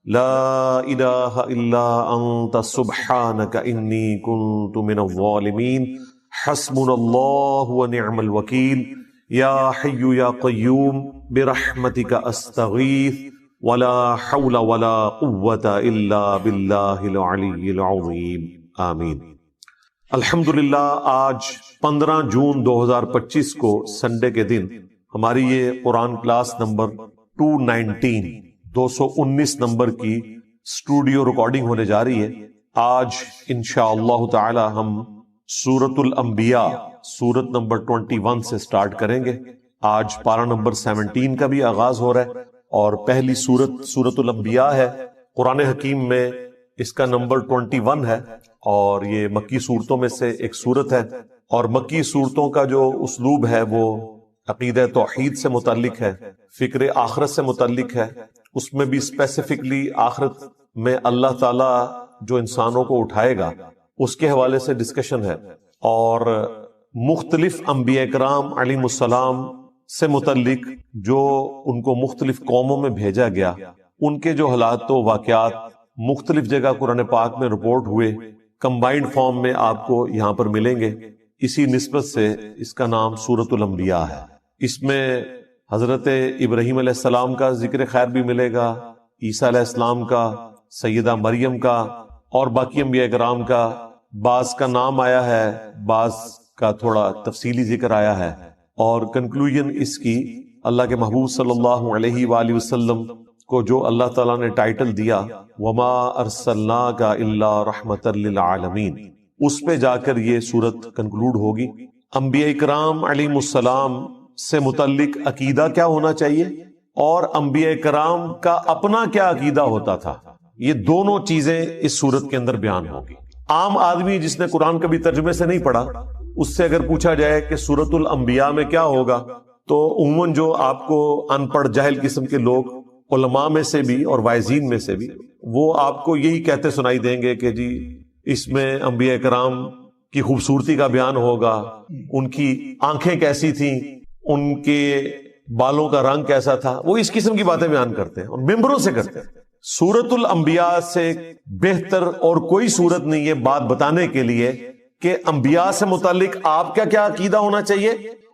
لا الہ الا انت سبحانک انی کنت من الظالمین حسبنا اللہ ونعم الوکیل یا حی یا قیوم برحمتک استغیث ولا حول ولا قوة الا باللہ العلی العظیم آمین۔ الحمدللہ آج 15 جون 2025 کو سنڈے کے دن ہماری یہ قرآن کلاس نمبر 219 نمبر کی اسٹوڈیو ریکارڈنگ ہونے جا رہی ہے۔ آج انشاءاللہ تعالی ہم سورۃ الانبیاء سورت نمبر 21 سے سٹارٹ کریں گے۔ آج پارہ نمبر 17 کا بھی آغاز ہو رہا ہے اور پہلی سورت الانبیاء ہے۔ قرآن حکیم میں اس کا نمبر 21 ہے اور یہ مکی صورتوں میں سے ایک صورت ہے، اور مکی صورتوں کا جو اسلوب ہے وہ عقیدہ توحید سے متعلق ہے، فکر آخرت سے متعلق ہے۔ اس میں بھی اسپیسیفکلی آخرت میں اللہ تعالی جو انسانوں کو اٹھائے گا اس کے حوالے سے ڈسکشن ہے، اور مختلف انبیاء کرام علیہ السلام سے متعلق جو ان کو مختلف قوموں میں بھیجا گیا، ان کے جو حالات و واقعات مختلف جگہ قرآن پاک میں رپورٹ ہوئے، کمبائنڈ فارم میں آپ کو یہاں پر ملیں گے۔ اسی نسبت سے اس کا نام سورۃ الانبیاء ہے۔ اس میں حضرت ابراہیم علیہ السلام کا ذکر خیر بھی ملے گا، عیسیٰ علیہ السلام کا، سیدہ مریم کا، اور باقی انبیاء کرام کا۔ بعض کا نام آیا ہے، بعض کا تھوڑا تفصیلی ذکر آیا ہے، اور کنکلوژن اس کی اللہ کے محبوب صلی اللہ علیہ وآلہ وسلم کو جو اللہ تعالیٰ نے ٹائٹل دیا وما ارسلناک الا رحمتا للعالمین، اس پہ جا کر یہ سورت کنکلوڈ ہوگی۔ انبیاء کرام علیہ السلام سے متعلق عقیدہ کیا ہونا چاہیے اور انبیاء کرام کا اپنا کیا عقیدہ ہوتا تھا، یہ دونوں چیزیں اس سورت کے اندر بیان ہوگی۔ عام آدمی جس نے قرآن کبھی ترجمے سے نہیں پڑھا، اس سے اگر پوچھا جائے کہ سورۃ الانبیاء میں کیا ہوگا، تو عموماً جو آپ کو ان پڑھ جاہل قسم کے لوگ علماء میں سے بھی اور واعظین میں سے بھی، وہ آپ کو یہی کہتے سنائی دیں گے کہ جی اس میں انبیاء کرام کی خوبصورتی کا بیان ہوگا، ان کی آنکھیں کیسی تھیں، ان کے بالوں کا رنگ کیسا تھا۔ وہ اس قسم کی باتیں بیان کرتے ہیں اور ممبروں سے کرتے ہیں۔ سورۃ الانبیاء سے بہتر اور کوئی سورت نہیں یہ بات بتانے کے لیے کہ انبیاء سے متعلق آپ کا کیا عقیدہ ہونا چاہیے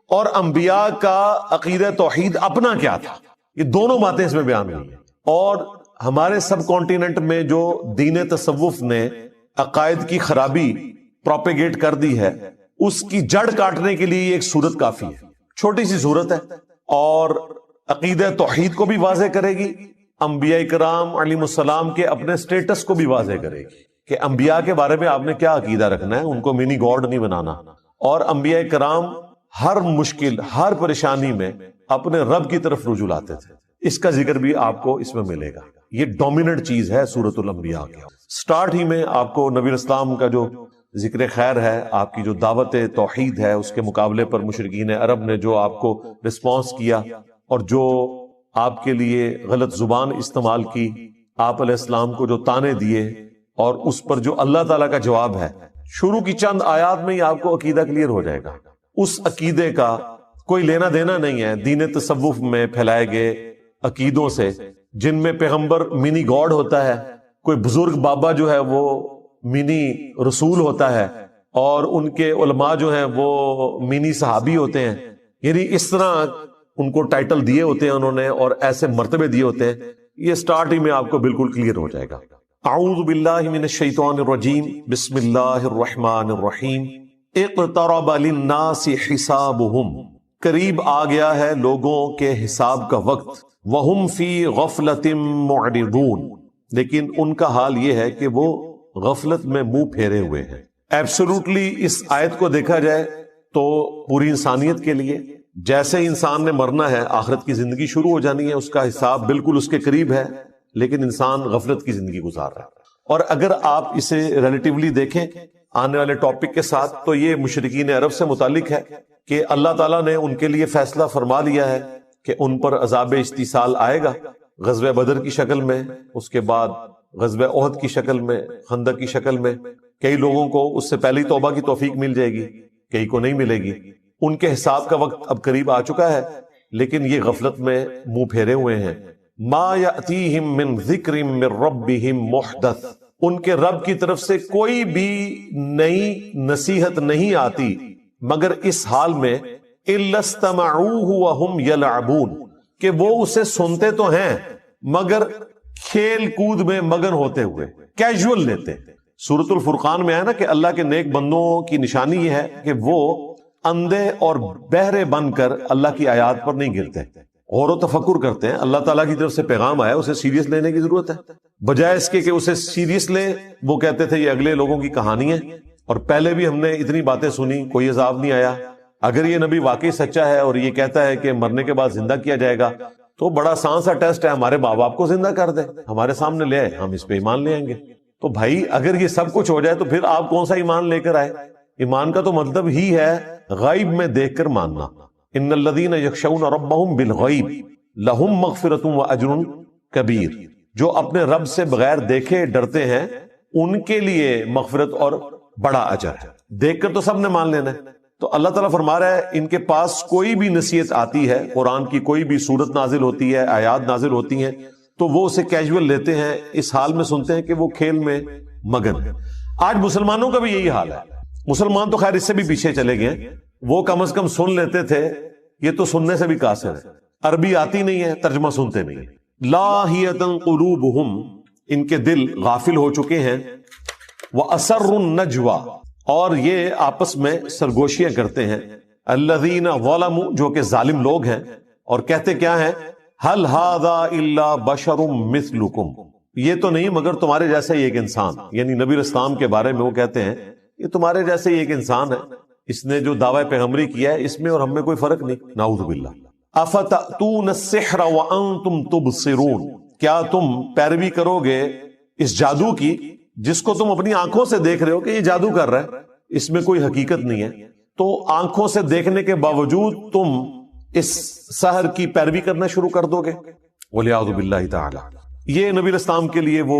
اور انبیاء کا عقیدہ توحید اپنا کیا تھا۔ یہ دونوں باتیں اس میں بیان ہوئی ہیں، اور ہمارے سب کانٹیننٹ میں جو دین تصوف نے عقائد کی خرابی پروپیگیٹ کر دی ہے، اس کی جڑ کاٹنے کے لیے ایک سورت کافی ہے۔ چھوٹی سی سورت ہے اور عقیدہ توحید کو بھی واضح کرے گی، انبیاء کرام علیہ السلام کے اپنے سٹیٹس کو بھی واضح کرے گی کہ انبیاء کے بارے میں آپ نے کیا عقیدہ رکھنا ہے، ان کو منی گاڈ نہیں بنانا، اور انبیاء کرام ہر مشکل ہر پریشانی میں اپنے رب کی طرف رجوع لاتے تھے۔ اس کا ذکر بھی آپ کو اس میں ملے گا۔ یہ ڈومیننٹ چیز ہے سورۃ الانبیاء کی۔ سٹارٹ ہی میں آپ کو نبی اسلام کا جو ذکر خیر ہے، آپ کی جو دعوت توحید ہے، اس کے مقابلے پر مشرکین عرب نے جو آپ کو رسپانس کیا اور جو آپ کے لیے غلط زبان استعمال کی، آپ علیہ السلام کو جو تانے دیے، اور اس پر جو اللہ تعالیٰ کا جواب ہے، شروع کی چند آیات میں ہی آپ کو عقیدہ کلیئر ہو جائے گا۔ اس عقیدے کا کوئی لینا دینا نہیں ہے دین تصوف میں پھیلائے گئے عقیدوں سے، جن میں پیغمبر منی گاڈ ہوتا ہے، کوئی بزرگ بابا جو ہے وہ منی رسول ہوتا ہے، اور ان کے علماء جو ہیں وہ منی صحابی ہوتے ہیں۔ یعنی اس طرح ان کو ٹائٹل دیے ہوتے ہیں انہوں نے، اور ایسے مرتبے دیے ہوتے ہیں۔ یہ سٹارٹ ہی میں آپ کو بالکل کلیئر ہو جائے گا۔ اعوذ باللہ من الشیطان الرجیم، بسم اللہ الرحمن الرحیم۔ اقترب للناس حسابهم، قریب آ گیا ہے لوگوں کے حساب کا وقت۔ وہم فی غفلۃ معرضون، لیکن ان کا حال یہ ہے کہ وہ غفلت میں منہ پھیرے ہوئے ہیں۔ ایبسولوٹلی اس آیت کو دیکھا جائے تو پوری انسانیت کے لیے جیسے ہی انسان نے مرنا ہے، آخرت کی زندگی شروع ہو جانی ہے، اس کا حساب بالکل اس کے قریب ہے، لیکن انسان غفلت کی زندگی گزار رہا ہے۔ اور اگر آپ اسے ریلیٹیولی دیکھیں آنے والے ٹاپک کے ساتھ، تو یہ مشرکین عرب سے متعلق ہے کہ اللہ تعالیٰ نے ان کے لیے فیصلہ فرما لیا ہے کہ ان پر عذاب استیصال آئے گا، غزوہ بدر کی شکل میں، اس کے بعد غزوہ احد کی شکل میں، خندق کی شکل میں۔ کئی لوگوں کو اس سے پہلی توبہ کی توفیق مل جائے گی، کئی کو نہیں ملے گی۔ ان کے حساب کا وقت اب قریب آ چکا ہے، لیکن یہ غفلت میں منہ پھیرے ہوئے ہیں۔ ما یأتیہم من ذکر من ربہم محدث، ان کے رب کی طرف سے کوئی بھی نئی نصیحت نہیں آتی مگر اس حال میں الا استمعوہ وہم یلعبون، کہ وہ اسے سنتے تو ہیں مگر کھیل کود میں مگن ہوتے ہوئے، کیجول لیتے ہیں۔ سورۃ الفرقان میں ہے نا کہ اللہ کے نیک بندوں کی نشانی یہ ہے کہ وہ اندھے اور بہرے بن کر اللہ کی آیات پر نہیں گرتے، غور و تفکر کرتے ہیں۔ اللہ تعالیٰ کی طرف سے پیغام آیا، اسے سیریس لینے کی ضرورت ہے، بجائے اس کے کہ اسے سیریس لیں وہ کہتے تھے یہ اگلے لوگوں کی کہانی ہے، اور پہلے بھی ہم نے اتنی باتیں سنی، کوئی عذاب نہیں آیا۔ اگر یہ نبی واقعی سچا ہے اور یہ کہتا ہے کہ مرنے کے بعد زندہ کیا جائے گا تو بڑا آسان سا ٹیسٹ ہے، ہمارے ماں باپ کو زندہ کر دے، ہمارے سامنے لے آئے، ہم اس پہ ایمان لے آئیں گے۔ تو بھائی اگر یہ سب کچھ ہو جائے تو پھر آپ کون سا ایمان لے کر آئے؟ ایمان کا تو مطلب ہی ہے غیب میں دیکھ کر ماننا۔ ان الذین یخشون ربہم بالغیب لہم مغفرۃ واجر کبیر، جو اپنے رب سے بغیر دیکھے ڈرتے ہیں ان کے لیے مغفرت اور بڑا اجر ہے۔ دیکھ کر تو سب نے مان لینا ہے۔ تو اللہ تعالیٰ فرما رہا ہے ان کے پاس کوئی بھی نصیحت آتی ہے، قرآن کی کوئی بھی صورت نازل ہوتی ہے، آیات نازل ہوتی ہیں، تو وہ اسے کیجول لیتے ہیں، اس حال میں سنتے ہیں کہ وہ کھیل میں مگن ہے۔ آج مسلمانوں کا بھی یہی حال ہے۔ مسلمان تو خیر اس سے بھی پیچھے چلے گئے، وہ کم از کم سن لیتے تھے، یہ تو سننے سے بھی قاصر ہے، عربی آتی نہیں ہے، ترجمہ سنتے نہیں ہیں۔ لاہیۃ قلوبہم، ان کے دل غافل ہو چکے ہیں، وَأَسَرُّ النَّجْوَى، اور یہ آپس میں سرگوشیاں کرتے ہیں، الذین ظلموا، جو کہ ظالم لوگ ہیں، اور کہتے کیا ہیں، هل هذا الا بشر مثلکم، یہ تو نہیں مگر تمہارے جیسا ہی ایک انسان، یعنی نبی اسلام کے بارے میں وہ کہتے ہیں یہ تمہارے جیسے ہی ایک انسان ہے، اس نے جو دعوی پیغمبری کیا ہے اس میں اور ہم میں کوئی فرق نہیں، نعوذ باللہ۔ افتأتون السحر وانتم تبصرون، کیا تم پیروی کرو گے اس جادو کی جس کو تم اپنی آنکھوں سے دیکھ رہے ہو کہ یہ جادو کر رہا ہے، اس میں کوئی حقیقت نہیں ہے، تو آنکھوں سے دیکھنے کے باوجود تم اس سحر کی پیروی کرنا شروع کر دو گے، وَلِعَوْذُ بِاللَّهِ تَعَالَى۔ یہ نبی اسلام کے لیے وہ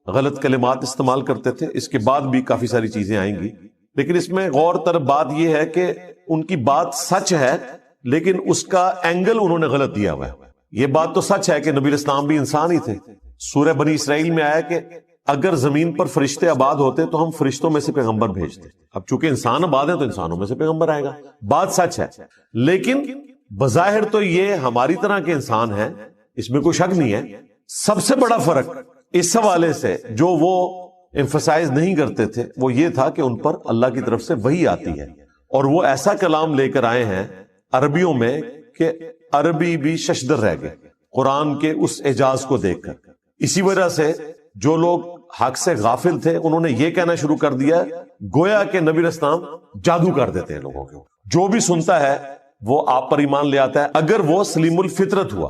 غلط کلمات استعمال کرتے تھے، اس کے بعد بھی کافی ساری چیزیں آئیں گی، لیکن اس میں غور طرف بات یہ ہے کہ ان کی بات سچ ہے لیکن اس کا اینگل انہوں نے غلط دیا ہوا ہے۔ یہ بات تو سچ ہے کہ نبی اسلام بھی انسان ہی تھے، سورہ بنی اسرائیل میں آیا کہ اگر زمین پر فرشتے آباد ہوتے تو ہم فرشتوں میں سے پیغمبر بھیجتے، اب چونکہ انسان آباد ہیں تو انسانوں میں سے پیغمبر آئے گا، بات سچ ہے، لیکن بظاہر تو یہ ہماری طرح کے انسان ہیں، اس میں کوئی شک نہیں ہے۔ سب سے بڑا فرق اس حوالے سے جو وہ ایمفسائز نہیں کرتے تھے وہ یہ تھا کہ ان پر اللہ کی طرف سے وحی آتی ہے، اور وہ ایسا کلام لے کر آئے ہیں عربیوں میں کہ عربی بھی ششدر رہ گئے قرآن کے اس اعجاز کو دیکھ کر۔ اسی وجہ سے جو لوگ حق سے غافل تھے انہوں نے یہ کہنا شروع کر دیا گویا کہ نبی اسلام جادو کر دیتے ہیں لوگوں کو، جو بھی سنتا ہے وہ آپ پر ایمان لے آتا ہے اگر وہ سلیم الفطرت ہوا،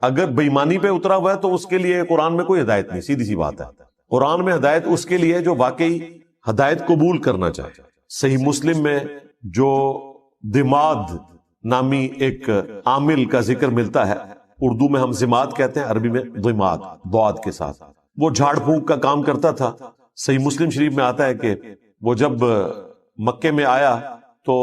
اگر بےایمانی پہ اترا ہوا ہے تو اس کے لیے قرآن میں کوئی ہدایت نہیں، سیدھی سی بات ہے۔ قرآن میں ہدایت اس کے لیے جو واقعی ہدایت قبول کرنا چاہے۔ صحیح مسلم میں جو دماد نامی ایک عامل کا ذکر ملتا ہے، اردو میں ہم زماد کہتے ہیں، عربی میں ضماد ضاد کے ساتھ، وہ جھاڑ پھونک کا کام کرتا تھا۔ صحیح مسلم شریف میں آتا ہے کہ وہ جب مکے میں آیا تو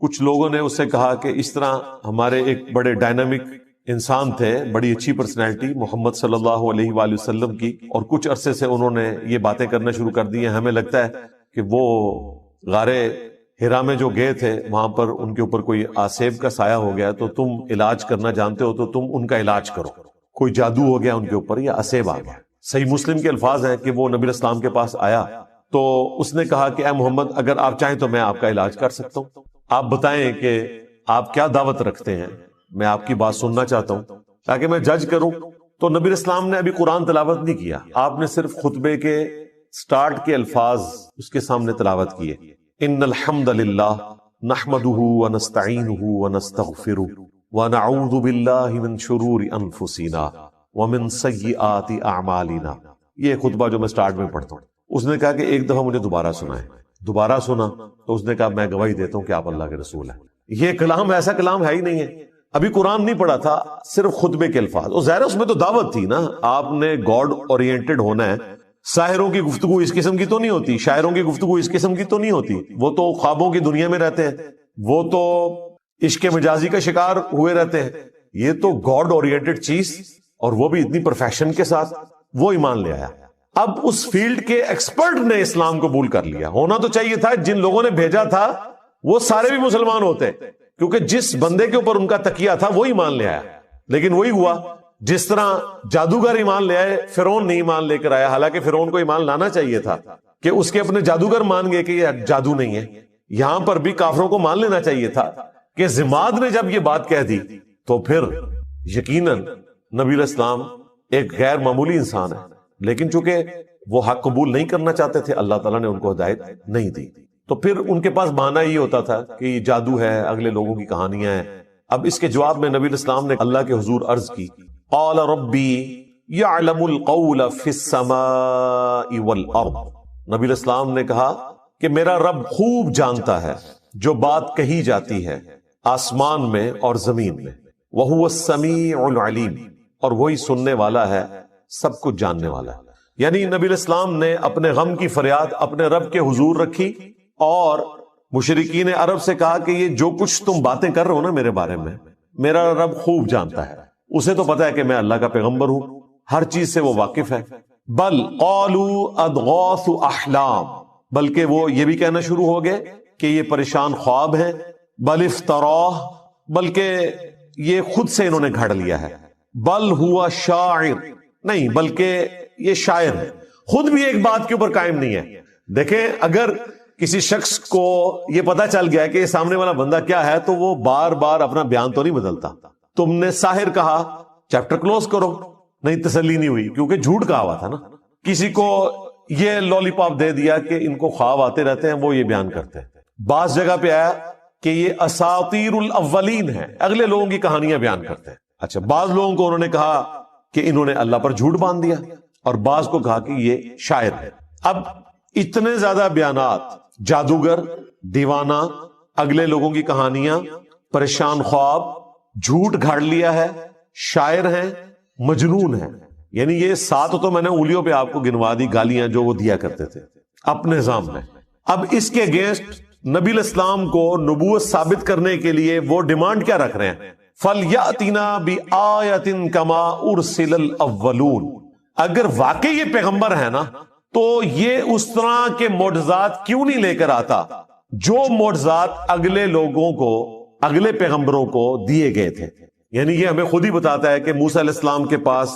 کچھ لوگوں نے اس سے کہا کہ اس طرح ہمارے ایک بڑے ڈائنامک انسان تھے، بڑی اچھی پرسنالٹی محمد صلی اللہ علیہ وآلہ وسلم کی، اور کچھ عرصے سے انہوں نے یہ باتیں کرنا شروع کر دی ہیں، ہمیں لگتا ہے کہ وہ غار ہرا میں جو گئے تھے وہاں پر ان کے اوپر کوئی آسیب کا سایہ ہو گیا، تو تم علاج کرنا جانتے ہو تو تم ان کا علاج کرو، کوئی جادو ہو گیا ان کے اوپر یا آسیب آ گیا۔ صحیح مسلم کے الفاظ ہیں کہ وہ نبی اسلام کے پاس آیا تو اس نے کہا کہ اے محمد اگر آپ چاہیں تو میں آپ کا علاج کر سکتا ہوں، آپ بتائیں کہ آپ کیا دعوت رکھتے ہیں، میں آپ کی بات سننا چاہتا ہوں تاکہ میں جج کروں۔ تو نبی اسلام نے ابھی قرآن تلاوت نہیں کیا، آپ نے صرف خطبے کے سٹارٹ کے الفاظ اس کے سامنے تلاوت کیے، ان الحمد للہ نحمده ونستعینه ونستغفره ونعوذ باللہ من شرور انفسنا ومن سیئات اعمالنا۔ یہ خطبہ جو میں سٹارٹ میں پڑھتا ہوں، اس نے کہا کہ ایک دفعہ مجھے دوبارہ سنائیں، دوبارہ سنا تو اس نے کہا میں گواہی دیتا ہوں کہ آپ اللہ کے رسول ہیں۔ یہ کلام ایسا کلام ہے ہی نہیں ہے، ابھی قرآن نہیں پڑھا تھا، صرف خطبے کے الفاظ، اور ظاہر اس میں تو دعوت تھی نا، آپ نے گاڈ اورینٹڈ ہونا ہے۔ ساحروں کی گفتگو اس قسم کی تو نہیں ہوتی، شاعروں کی گفتگو اس قسم کی تو نہیں ہوتی، وہ تو خوابوں کی دنیا میں رہتے ہیں، وہ تو عشق مجازی کا شکار ہوئے رہتے ہیں۔ یہ تو گاڈ اورینٹڈ چیز اور وہ بھی اتنی پرفیکشن کے ساتھ، وہ ایمان لے آیا۔ اب اس فیلڈ کے ایکسپرٹ نے اسلام قبول کر لیا۔ ہونا تو چاہیے تھا جن لوگوں نے بھیجا تھا وہ سارے بھی مسلمان ہوتے، کیونکہ جس بندے کے اوپر ان کا تکیہ تھا وہ ایمان لے آیا۔ لیکن وہی ہوا جس طرح جادوگر ایمان لے آئے، فرعون نہیں ایمان لے کر آیا، حالانکہ فرعون کو ایمان لانا چاہیے تھا کہ اس کے اپنے جادوگر مان گئے کہ یہ جادو نہیں ہے۔ یہاں پر بھی کافروں کو مان لینا چاہیے تھا کہ زماد نے جب یہ بات کہہ دی تو پھر یقیناً نبی علیہ السلام ایک غیر معمولی انسان ہے، لیکن چونکہ وہ حق قبول نہیں کرنا چاہتے تھے، اللہ تعالیٰ نے ان کو ہدایت نہیں دی، تو پھر ان کے پاس بہانہ یہ ہوتا تھا کہ یہ جادو ہے، اگلے لوگوں کی کہانیاں ہیں۔ اب اس کے جواب میں نبی علیہ السلام نے اللہ کے حضور عرض کی، قال ربی یعلم القول فی السماء والارض۔ نبی علیہ السلام نے کہا کہ میرا رب خوب جانتا ہے جو بات کہی جاتی ہے آسمان میں اور زمین میں، وَهُوَ السَّمِيعُ الْعَلِيمُ، اور وہی سننے والا ہے، سب کچھ جاننے والا ہے۔ یعنی نبی علیہ السلام نے اپنے غم کی فریاد اپنے رب کے حضور رکھی اور مشرکین عرب سے کہا کہ یہ جو کچھ تم باتیں کر رہے ہو نا میرے بارے میں، میرا رب خوب جانتا ہے، اسے تو پتا ہے کہ میں اللہ کا پیغمبر ہوں، ہر چیز سے وہ واقف ہے۔ بل قالوا اضغاث احلام، بلکہ وہ یہ بھی کہنا شروع ہو گئے کہ یہ پریشان خواب ہیں، بل افتراہ، بلکہ یہ خود سے انہوں نے گھڑ لیا ہے، بل ہوا شاعر، نہیں بلکہ یہ شاعر ہے، خود بھی ایک بات کے اوپر قائم نہیں ہے۔ دیکھیں اگر کسی شخص کو یہ پتا چل گیا کہ یہ سامنے والا بندہ کیا ہے تو وہ بار بار اپنا بیان تو نہیں بدلتا۔ تم نے ساحر کہا، چیپٹر کلوز کرو، نہیں تسلی نہیں ہوئی کیونکہ جھوٹ کہا ہوا تھا نا۔ کسی کو یہ لولی پاپ دے دیا کہ ان کو خواب آتے رہتے ہیں، وہ یہ بیان کرتے ہیں۔ بعض جگہ پہ آیا کہ یہ اساطیر الاولین ہے، اگلے لوگوں کی کہانیاں بیان کرتے ہیں۔ اچھا، بعض لوگوں کو انہوں نے کہا کہ انہوں نے اللہ پر جھوٹ باندھ دیا، اور بعض کو کہا کہ یہ شاعر ہے۔ اب اتنے زیادہ بیانات، جادوگر، دیوانہ، اگلے لوگوں کی کہانیاں، پریشان خواب، جھوٹ گھاڑ لیا ہے، شاعر ہیں، مجنون ہیں، یعنی یہ 7 تو میں نے انگلیوں پہ آپ کو گنوا دی گالیاں جو وہ دیا کرتے تھے اپنے نظام میں۔ اب اس کے اگینسٹ نبی علیہ السلام کو نبوت ثابت کرنے کے لیے وہ ڈیمانڈ کیا رکھ رہے ہیں؟ فَلْيَأْتِنَا بِآيَةٍ كَمَا أُرْسِلَ الْأَوَّلُونَ، اگر واقعی یہ پیغمبر ہے نا تو یہ اس طرح کے معجزات کیوں نہیں لے کر آتا جو معجزات اگلے لوگوں کو، اگلے پیغمبروں کو دیے گئے تھے۔ یعنی یہ ہمیں خود ہی بتاتا ہے کہ موسیٰ علیہ السلام کے پاس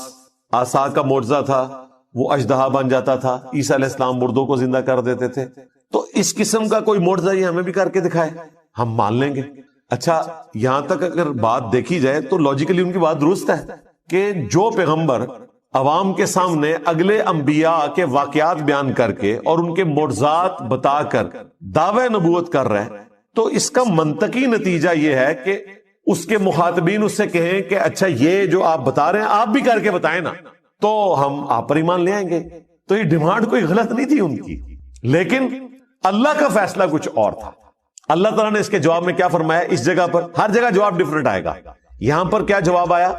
عصا کا معجزہ تھا، وہ اژدہا بن جاتا تھا، عیسیٰ علیہ السلام مردوں کو زندہ کر دیتے تھے، تو اس قسم کا کوئی معجزہ یہ ہمیں بھی کر کے دکھائے، ہم مان لیں گے۔ اچھا، یہاں تک اگر بات دیکھی جائے تو لاجیکلی ان کی بات درست ہے کہ جو پیغمبر عوام کے سامنے اگلے انبیاء کے واقعات بیان کر کے اور ان کے معجزات بتا کر دعوی نبوت کر رہے ہیں، تو اس کا منطقی نتیجہ یہ ہے کہ اس کے مخاطبین اس سے کہیں کہ اچھا یہ جو آپ بتا رہے ہیں آپ بھی کر کے بتائیں نا، تو ہم آپ پر ایمان لے آئیں گے۔ تو یہ ڈیمانڈ کوئی غلط نہیں تھی ان کی، لیکن اللہ کا فیصلہ کچھ اور تھا۔ اللہ تعالیٰ نے اس کے جواب میں کیا فرمایا؟ اس جگہ پر ہر جگہ جواب ڈیفرنٹ آئے گا، یہاں پر کیا جواب آیا؟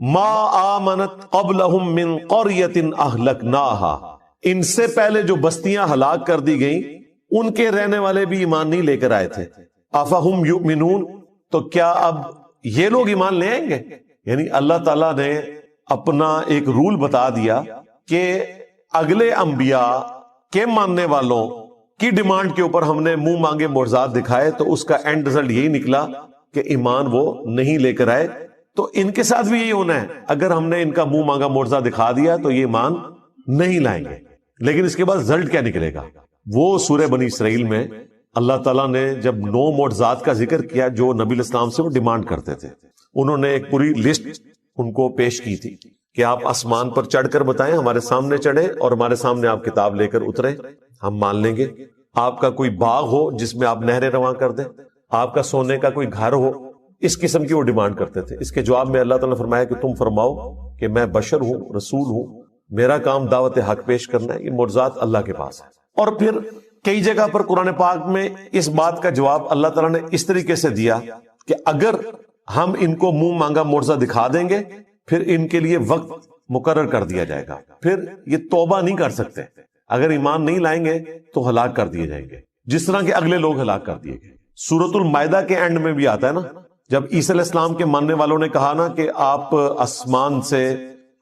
ما آمنت قبلہم من قریۃ اہلکناہا، ان سے پہلے جو بستیاں ہلاک کر دی گئیں ان کے رہنے والے بھی ایمان نہیں لے کر آئے تھے۔ افہم یؤمنون، تو کیا اب یہ لوگ ایمان لے آئیں گے؟ یعنی اللہ تعالیٰ نے اپنا ایک رول بتا دیا کہ اگلے انبیاء کے ماننے والوں کی ڈیمانڈ کے اوپر ہم نے منہ مانگے معجزات دکھائے، تو اس کا اینڈ رزلٹ یہی نکلا کہ ایمان وہ نہیں لے کر آئے۔ تو ان کے ساتھ بھی یہی ہونا ہے، اگر ہم نے ان کا منہ مانگا معجزہ دکھا دیا تو یہ ایمان نہیں لائیں گے۔ لیکن اس کے بعد رزلٹ کیا نکلے گا؟ وہ سورہ بنی اسرائیل میں اللہ تعالیٰ نے جب 9 معجزات کا ذکر کیا جو نبی علیہ السلام سے وہ ڈیمانڈ کرتے تھے، انہوں نے ایک پوری لسٹ ان کو پیش کی تھی کہ آپ آسمان پر چڑھ کر بتائیں، ہمارے سامنے چڑھے اور ہمارے سامنے آپ کتاب لے کر اترے، ہم مان لیں گے۔ آپ کا کوئی باغ ہو جس میں آپ نہریں رواں کر دیں، آپ کا سونے کا کوئی گھر ہو، اس قسم کی وہ ڈیمانڈ کرتے تھے۔ اس کے جواب میں اللہ تعالیٰ نے فرمایا کہ تم فرماؤ کہ میں بشر ہوں، رسول ہوں، میرا کام دعوت حق پیش کرنا ہے، یہ معجزات اللہ کے پاس ہے۔ اور پھر کئی جگہ پر قرآن پاک میں اس بات کا جواب اللہ تعالیٰ نے اس طریقے سے دیا کہ اگر ہم ان کو منہ مانگا معجزہ دکھا دیں گے پھر ان کے لیے وقت مقرر کر دیا جائے گا، پھر یہ توبہ نہیں کر سکتے، اگر ایمان نہیں لائیں گے تو ہلاک کر دیے جائیں گے، جس طرح کے اگلے لوگ ہلاک کر دیے گئے۔ سورۃ المائدہ کے اینڈ میں بھی آتا ہے نا، جب عیسیٰ علیہ السلام کے ماننے والوں نے کہا نا کہ آپ آسمان سے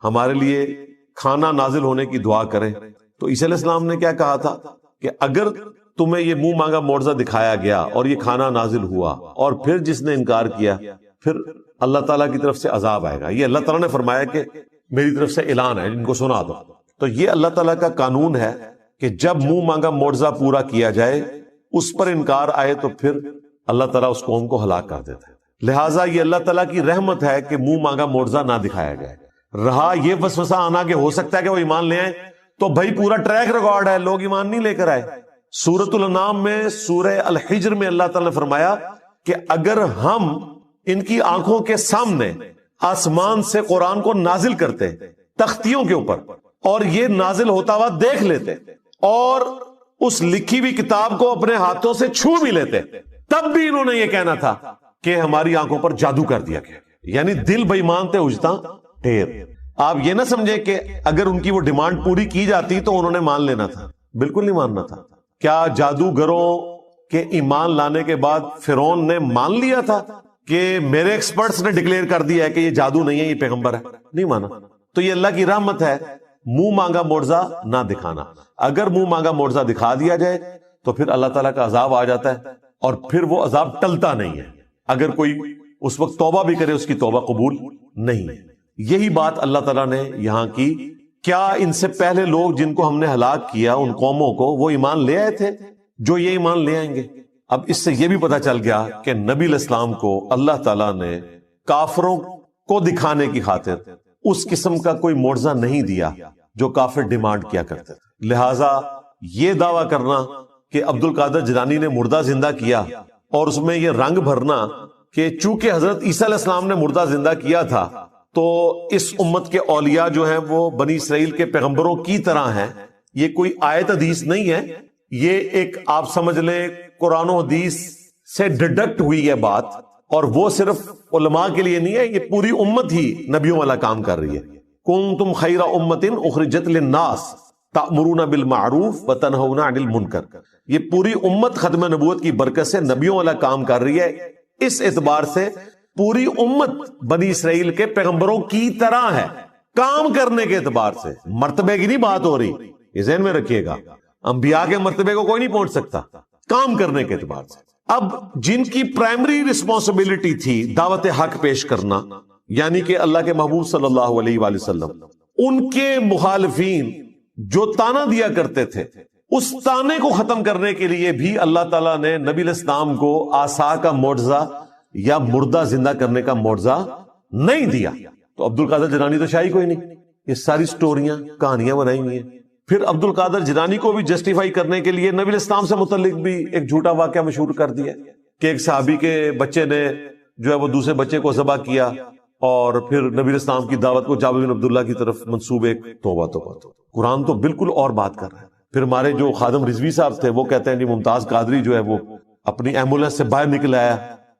ہمارے لیے کھانا نازل ہونے کی دعا کریں. تو عیسیٰ علیہ السلام نے کیا کہا تھا کہ اگر تمہیں یہ منہ مانگا معجزہ دکھایا گیا اور یہ کھانا نازل ہوا اور پھر جس نے انکار کیا پھر اللہ تعالیٰ کی طرف سے عذاب آئے گا. یہ اللہ تعالیٰ نے فرمایا کہ میری طرف سے اعلان ہے، ان کو سنا دو. تو یہ اللہ تعالیٰ کا قانون ہے کہ جب منہ مانگا معجزہ پورا کیا جائے، اس پر انکار آئے تو پھر اللہ تعالیٰ اس قوم کو ہلاک کر دیتا ہے. لہٰذا یہ اللہ تعالیٰ کی رحمت ہے کہ منہ مانگا معجزہ نہ دکھایا جائے. رہا یہ وسوسہ آنا کہ ہو سکتا ہے کہ وہ ایمان لے آئیں، تو بھائی پورا ٹریک ریکارڈ ہے، لوگ ایمان نہیں لے کر آئے. سورۃ الانعام میں سورہ الحجر میں اللہ تعالیٰ نے فرمایا کہ اگر ہم ان کی آنکھوں کے سامنے آسمان سے قرآن کو نازل کرتے تختیوں کے اوپر اور یہ نازل ہوتا ہوا دیکھ لیتے اور اس لکھی ہوئی کتاب کو اپنے ہاتھوں سے چھو بھی لیتے، تب بھی انہوں نے یہ کہنا تھا کہ ہماری آنکھوں پر جادو کر دیا گیا. یعنی دل بے ایمان تھے اجتا ٹھیر. آپ یہ نہ سمجھیں کہ اگر ان کی وہ ڈیمانڈ پوری کی جاتی تو انہوں نے مان لینا تھا. بالکل نہیں ماننا تھا. کیا جادوگروں کے ایمان لانے کے بعد فرعون نے مان لیا تھا کہ میرے ایکسپرٹس نے ڈکلیئر کر دیا ہے کہ یہ جادو نہیں ہے، یہ پیغمبر ہے؟ نہیں مانا. تو یہ اللہ کی رحمت ہے منہ مانگا معجزہ نہ دکھانا. اگر منہ مانگا معجزہ دکھا دیا جائے تو پھر اللہ تعالیٰ کا عذاب آ جاتا ہے اور پھر وہ عذاب ٹلتا نہیں ہے. اگر کوئی اس وقت توبہ بھی کرے اس کی توبہ قبول نہیں ہے. یہی بات اللہ تعالیٰ نے یہاں کی. کیا ان سے پہلے لوگ جن کو ہم نے ہلاک کیا ان قوموں کو وہ ایمان لے آئے تھے جو یہ ایمان لے آئیں گے؟ اب اس سے یہ بھی پتا چل گیا کہ نبی علیہ السلام کو اللہ تعالیٰ نے کافروں کو دکھانے کی خاطر اس قسم کا کوئی معجزہ نہیں دیا جو کافر ڈیمانڈ کیا کرتے تھے. لہٰذا یہ دعویٰ کرنا کہ عبد القادر جیلانی نے مردہ زندہ کیا اور اس میں یہ رنگ بھرنا کہ چونکہ حضرت عیسیٰ علیہ السلام نے مردہ زندہ کیا تھا تو اس امت کے اولیاء جو ہیں وہ بنی اسرائیل کے پیغمبروں کی طرح ہیں، یہ کوئی آیت حدیث نہیں ہے. یہ ایک آپ سمجھ لیں قرآن و حدیث سے ڈیڈکٹ ہوئی ہے بات، اور وہ صرف علماء کے لیے نہیں ہے، یہ پوری امت ہی نبیوں والا کام کر رہی ہے. کنتم خیر امت اخرجت للناس تأمرون بالمعروف وتنہون عن المنکر. یہ پوری امت ختم نبوت کی برکت سے نبیوں والا کام کر رہی ہے. اس اعتبار سے پوری امت بنی اسرائیل کے پیغمبروں کی طرح ہے کام کرنے کے اعتبار سے. مرتبے کی نہیں بات ہو رہی، یہ ذہن میں رکھیے گا. انبیاء کے مرتبے کو کوئی نہیں پہنچ سکتا کام کرنے کے اعتبار سے. اب جن کی پرائمری رسپانسبلٹی تھی دعوت حق پیش کرنا، یعنی کہ اللہ کے محبوب صلی اللہ علیہ وآلہ وسلم، ان کے مخالفین جو تانا دیا کرتے تھے اس تانے کو ختم کرنے کے لیے بھی اللہ تعالیٰ نے نبی علیہ السلام کو عصا کا معجزہ یا مردہ زندہ کرنے کا معجزہ نہیں دیا. تو عبد القادر جیلانی تو شاہی کوئی نہیں. یہ ساری سٹوریاں کہانیاں بنائی ہوئی ہیں. پھر عبد القادر جیلانی کو بھی جسٹیفائی کرنے کے لیے نبی علیہ السلام سے متعلق بھی ایک جھوٹا واقعہ مشہور کر دیا کہ ایک صحابی کے بچے نے جو ہے وہ دوسرے بچے کو ذبح کیا اور پھر نبی علیہ السلام کی دعوت کو جابر بن عبداللہ کی طرف منسوب. ایک توبہ توبہ. قرآن تو بالکل اور بات کر رہا ہے. پھر ہمارے جو خادم رضوی صاحب تھے وہ کہتے ہیں کہ ممتاز قادری جو ہے وہ اپنی ایمبولینس سے باہر نکل آیا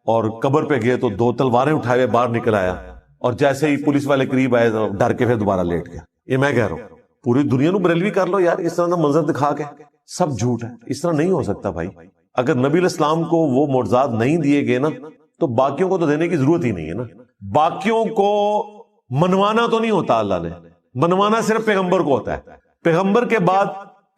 اور قبر پہ گئے تو 2 تلواریں اٹھائے ہوئے باہر نکل آیا اور جیسے ہی پولیس والے قریب آئے ڈر کے پھر دوبارہ لیٹ گیا. یہ میں کہہ رہا ہوں پوری دنیا نو بریلوی کر لو یار، اس طرح کا منظر دکھا کے سب جھوٹ ہے. اس طرح نہیں ہو سکتا بھائی. اگر نبی علیہ السلام کو وہ معجزات نہیں دیے گئے نا تو باقیوں کو تو دینے کی ضرورت ہی نہیں ہے نا. باقیوں کو منوانا تو نہیں ہوتا، اللہ نے منوانا صرف پیغمبر کو ہوتا ہے. پیغمبر کے بعد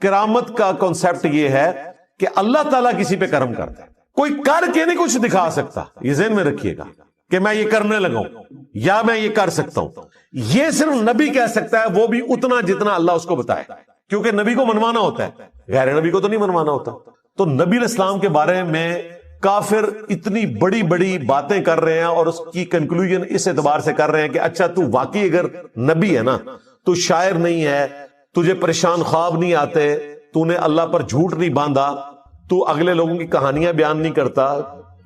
کرامت کا کنسپٹ یہ ہے کہ اللہ تعالیٰ کسی پہ کرم کرتا ہے. کوئی کر کے نہیں کچھ دکھا سکتا. یہ ذہن میں رکھیے گا کہ میں یہ کرنے لگا ہوں یا میں یہ کر سکتا ہوں. یہ صرف نبی کہہ سکتا ہے، وہ بھی اتنا جتنا اللہ اس کو بتائے، کیونکہ نبی کو منوانا ہوتا ہے، غیر نبی کو تو نہیں منوانا ہوتا. تو نبی علیہ السلام کے بارے میں کافر اتنی بڑی بڑی باتیں کر رہے ہیں اور اس کی کنکلوژن اس اعتبار سے کر رہے ہیں کہ اچھا تو واقعی اگر نبی ہے نا، تو شاعر نہیں ہے، تجھے پریشان خواب نہیں آتے، تو نے اللہ پر جھوٹ نہیں باندھا، تو اگلے لوگوں کی کہانیاں بیان نہیں کرتا،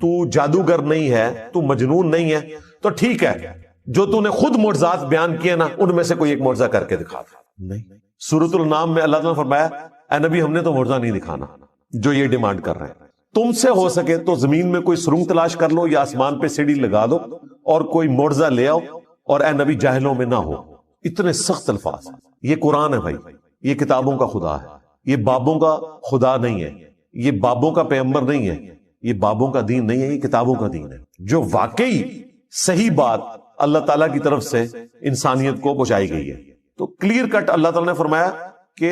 تو جادوگر نہیں ہے، تو مجنون نہیں ہے، تو ٹھیک ہے جو تو نے خود معجزات بیان کیے نا ان میں سے کوئی ایک معجزہ کر کے دکھا. نہیں. سورۃ الانعام میں اللہ تعالیٰ نے فرمایا اے نبی ہم نے تو معجزہ نہیں دکھانا جو یہ ڈیمانڈ کر رہے ہیں. تم سے ہو سکے تو زمین میں کوئی سرنگ تلاش کر لو یا آسمان پہ سیڑھی لگا دو اور کوئی معجزہ لے آؤ، اور اے نبی جاہلوں میں نہ ہو. اتنے سخت الفاظ. یہ قرآن ہے بھائی، یہ کتابوں کا خدا ہے، یہ بابوں کا خدا نہیں ہے، یہ بابوں کا پیغمبر نہیں ہے، یہ بابوں کا دین نہیں ہے، یہ کتابوں کا دین ہے. جو واقعی صحیح بات اللہ تعالیٰ کی طرف سے انسانیت کو پہنچائی گئی ہے. تو کلیئر کٹ اللہ تعالیٰ نے فرمایا کہ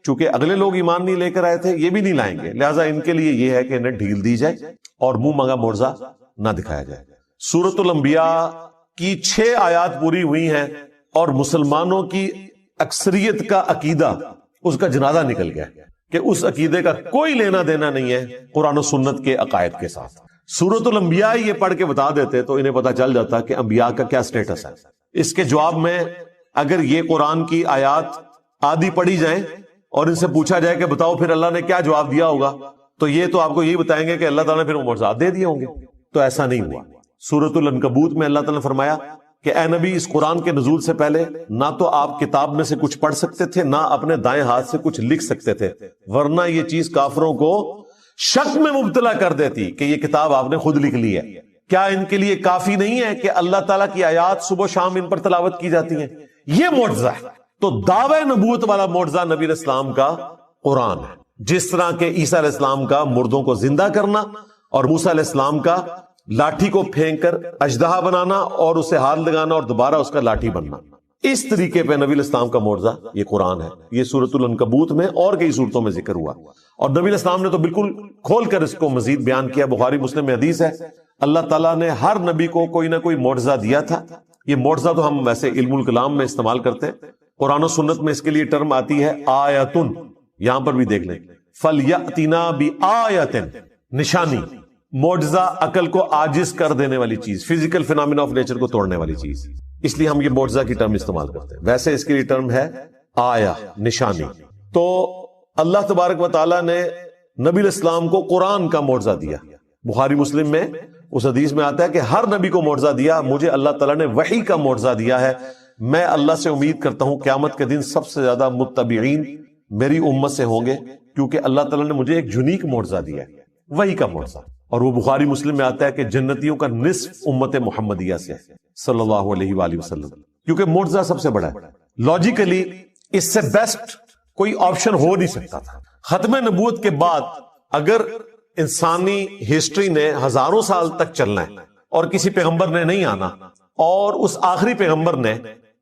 چونکہ اگلے لوگ ایمان نہیں لے کر آئے تھے، یہ بھی نہیں لائیں گے، لہٰذا ان کے لیے یہ ہے کہ انہیں ڈھیل دی جائے اور منہ مانگا معجزہ نہ دکھایا جائے. سورۃ الانبیاء کی 6 آیات پوری ہوئی ہیں اور مسلمانوں کی اکثریت کا عقیدہ اس کا جنازہ نکل گیا کہ اس عقیدے کا کوئی لینا دینا نہیں ہے قرآن و سنت کے عقائد کے ساتھ. سورۃ الانبیاء یہ پڑھ کے بتا دیتے تو انہیں پتا چل جاتا کہ انبیاء کا کیا سٹیٹس ہے. اس کے جواب میں اگر یہ قرآن کی آیات آدھی پڑھی جائیں اور ان سے پوچھا جائے کہ بتاؤ پھر اللہ نے کیا جواب دیا ہوگا، تو یہ تو آپ کو یہی بتائیں گے کہ اللہ تعالیٰ نے پھر معجزات دے دیے ہوں گے. تو ایسا نہیں ہوا. سورۃ العنکبوت میں اللہ تعالیٰ نے فرمایا کہ اے نبی، اس قرآن کے نزول سے پہلے نہ تو آپ کتاب میں سے کچھ پڑھ سکتے تھے، نہ اپنے دائیں ہاتھ سے کچھ لکھ سکتے تھے، ورنہ یہ چیز کافروں کو شک میں مبتلا کر دیتی کہ یہ کتاب آپ نے خود لکھ لی ہے. کیا ان کے لیے کافی نہیں ہے کہ اللہ تعالیٰ کی آیات صبح و شام ان پر تلاوت کی جاتی ہیں؟ یہ معجزہ ہے. تو دعوی نبوت والا معجزہ نبی علیہ السلام کا قرآن ہے. جس طرح کہ عیسیٰ علیہ السلام کا مردوں کو زندہ کرنا اور موسیٰ علیہ السلام کا لاٹھی کو پھینک کر اژدہا بنانا اور اسے ہاتھ لگانا اور دوبارہ اس کا لاٹھی بننا، اس طریقے پہ نبی علیہ السلام کا معجزہ یہ قرآن ہے. یہ سورۃ العنکبوت میں اور کئی صورتوں میں ذکر ہوا اور نبی علیہ السلام نے تو بالکل کھول کر اس کو مزید بیان کیا. بخاری مسلم میں حدیث ہے اللہ تعالیٰ نے ہر نبی کو کوئی نہ کوئی معجزہ دیا تھا. یہ معجزہ تو ہم ویسے علم الکلام میں استعمال کرتے ہیں، قرآن و سنت میں اس کے لیے ٹرم آتی ہے آیتن. یہاں پر بھی دیکھ لیں فَلْيَأْتِنَا بِآیَةٍ، نشانی، معجزہ عقل کو عاجز کر دینے والی چیز، فزیکل فینامنا آف نیچر کو توڑنے والی چیز، اس لیے ہم یہ معجزہ کی ٹرم استعمال کرتے ہیں. ویسے اس کے لیے ٹرم ہے آیا، نشانی. تو اللہ تبارک و تعالیٰ نے نبی علیہ السلام کو قرآن کا معجزہ دیا. بخاری مسلم میں اس حدیث میں آتا ہے کہ ہر نبی کو معجزہ دیا، مجھے اللہ تعالیٰ نے وحی کا معجزہ دیا ہے. میں اللہ سے امید کرتا ہوں قیامت کے دن سب سے زیادہ متبعین میری امت سے ہوں گے، کیونکہ اللہ تعالیٰ نے مجھے ایک یونیک معجزہ دیا ہے، وحی کا معجزہ. اور وہ بخاری مسلم میں آتا ہے کہ جنتیوں کا نصف امت محمدیہ سے صلی اللہ علیہ وآلہ وسلم، کیونکہ معجزہ سب سے بڑا ہے. لاجیکلی اس سے بیسٹ کوئی آپشن ہو نہیں سکتا تھا. ختم نبوت کے بعد اگر انسانی ہسٹری نے ہزاروں سال تک چلنا ہے اور کسی پیغمبر نے نہیں آنا اور اس آخری پیغمبر نے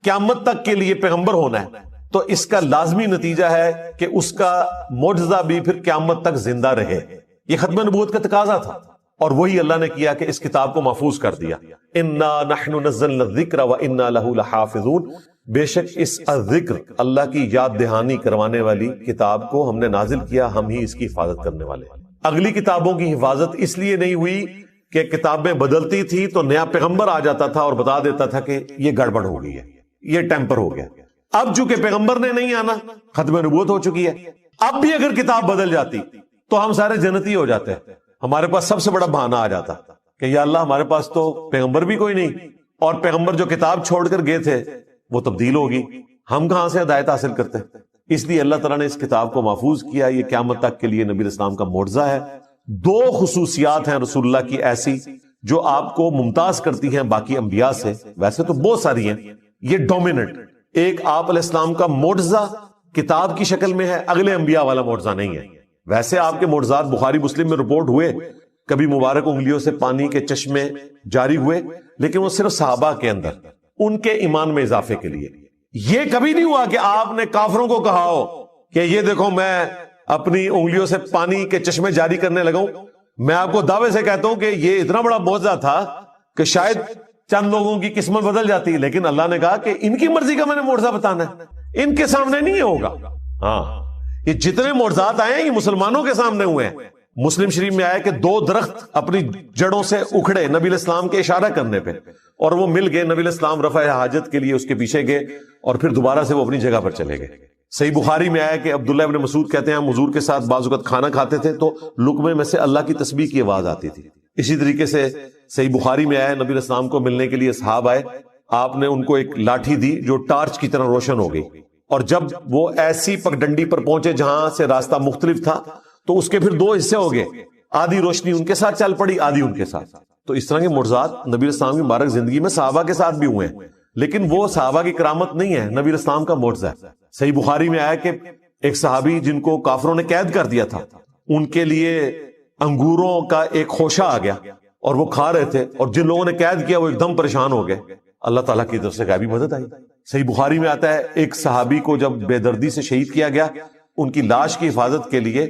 قیامت تک کے لیے پیغمبر ہونا ہے، تو اس کا لازمی نتیجہ ہے کہ اس کا معجزہ بھی پھر قیامت تک زندہ رہے. یہ ختم نبوت کا تقاضا تھا اور وہی اللہ نے کیا کہ اس کتاب کو محفوظ کر دیا. انا نحن نزلنا الذکر وانا لہ لحافظون، بے شک اس ذکر اللہ کی یاد دہانی کروانے والی کتاب کو ہم نے نازل کیا، ہم ہی اس کی حفاظت کرنے والے. اگلی کتابوں کی حفاظت اس لیے نہیں ہوئی کہ کتابیں بدلتی تھی تو نیا پیغمبر آ جاتا تھا اور بتا دیتا تھا کہ یہ گڑبڑ ہو گئی ہے، یہ ٹیمپر ہو گیا. اب چونکہ پیغمبر نے نہیں آنا، ختم نبوت ہو چکی ہے، اب بھی اگر کتاب بدل جاتی تو ہم سارے جنتی ہو جاتے. ہمارے پاس سب سے بڑا بہانہ آ جاتا کہ یا اللہ ہمارے پاس تو پیغمبر بھی کوئی نہیں، اور پیغمبر جو کتاب چھوڑ کر گئے تھے وہ تبدیل ہوگی، ہم کہاں سے ہدایت حاصل کرتے. اس لیے اللہ تعالیٰ نے اس کتاب کو محفوظ کیا. یہ قیامت تک کے لیے نبی علیہ السلام کا معجزہ ہے. 2 خصوصیات ہیں رسول اللہ کی ایسی جو آپ کو ممتاز کرتی ہیں باقی انبیاء سے، ویسے تو بہت ساری ہیں، یہ ڈومیننٹ. ایک آپ علیہ السلام کا معجزہ کتاب کی شکل میں ہے، اگلے انبیاء والا معجزہ نہیں ہے. ویسے آپ کے معجزات بخاری مسلم میں رپورٹ ہوئے، کبھی مبارک انگلیوں سے پانی کے چشمے جاری ہوئے، لیکن وہ صرف صحابہ کے اندر ان کے ایمان میں اضافے کے لیے. یہ کبھی نہیں ہوا کہ آپ نے کافروں کو کہا ہو کہ یہ دیکھو میں اپنی انگلیوں سے پانی کے چشمے جاری کرنے لگا ہوں. میں آپ کو دعوے سے کہتا ہوں کہ یہ اتنا بڑا معجزہ تھا کہ شاید چند لوگوں کی قسمت بدل جاتی، لیکن اللہ نے کہا کہ ان کی مرضی کا میں نے معجزہ بتانا ہے، ان کے سامنے نہیں ہوگا. ہاں، یہ جتنے معجزات آئے ہیں یہ مسلمانوں کے سامنے ہوئے ہیں. مسلم شریف میں آیا کہ 2 درخت اپنی جڑوں سے اکھڑے نبی علیہ السلام کے اشارہ کرنے پہ، اور وہ مل گئے. نبی علیہ السلام رفع حاجت کے لیے اس کے پیچھے گئے اور پھر دوبارہ سے وہ اپنی جگہ پر چلے گئے. صحیح بخاری میں آیا کہ عبداللہ ابن مسعود کہتے ہیں ہم حضور کے ساتھ بعض اوقات کھانا کھاتے تھے تو لقمے میں سے اللہ کی تسبیح کی آواز آتی تھی. اسی طریقے سے صحیح بخاری میں آیا نبی علیہ السلام کو ملنے کے لیے اصحاب آئے، آپ نے ان کو ایک لاٹھی دی جو ٹارچ کی طرح روشن ہو گئی، اور جب وہ ایسی پگڈنڈی پر پہنچے جہاں سے راستہ مختلف تھا تو اس کے پھر 2 حصے ہو گئے، آدھی روشنی ان کے ساتھ چل پڑی، آدھی ان کے ساتھ. تو اس طرح کے معجزات نبی علیہ السلام کی مبارک زندگی میں صحابہ کے ساتھ بھی ہوئے ہیں، لیکن وہ صحابہ کی کرامت نہیں ہے، نبی علیہ السلام کا معجزہ ہے. صحیح بخاری میں آیا کہ ایک صحابی جن کو کافروں نے قید کر دیا تھا، ان کے لیے انگوروں کا ایک خوشہ آ گیا اور وہ کھا رہے تھے، اور جن لوگوں نے قید کیا وہ ایک دم پریشان ہو گئے اللہ تعالیٰ کی طرف سے غیبی مدد آئی. صحیح بخاری میں آتا ہے ایک صحابی کو جب بے دردی سے شہید کیا گیا، ان کی لاش کی حفاظت کے لیے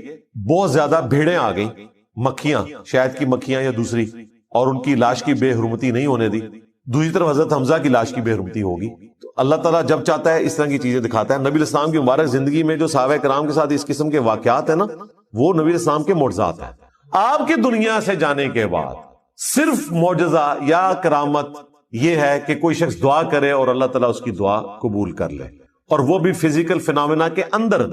بہت زیادہ بھیڑیں آ گئیں، مکھیاں، شاید کی مکھیاں یا دوسری، اور ان کی لاش کی بے حرمتی نہیں ہونے دی. دوسری طرف حضرت حمزہ کی لاش کی بے حرمتی ہوگی. تو اللہ تعالیٰ جب چاہتا ہے اس طرح کی چیزیں دکھاتا ہے. نبی الاسلام کی مبارک زندگی میں جو صحابہ کرام کے ساتھ اس قسم کے واقعات ہیں نا، وہ نبی الاسلام کے معجزات ہیں. آپ کے دنیا سے جانے کے بعد صرف معجزہ یا کرامت یہ ہے کہ کوئی شخص دعا کرے اور اللہ تعالیٰ اس کی دعا قبول کر لے، اور وہ بھی فزیکل فینومینا کے اندر.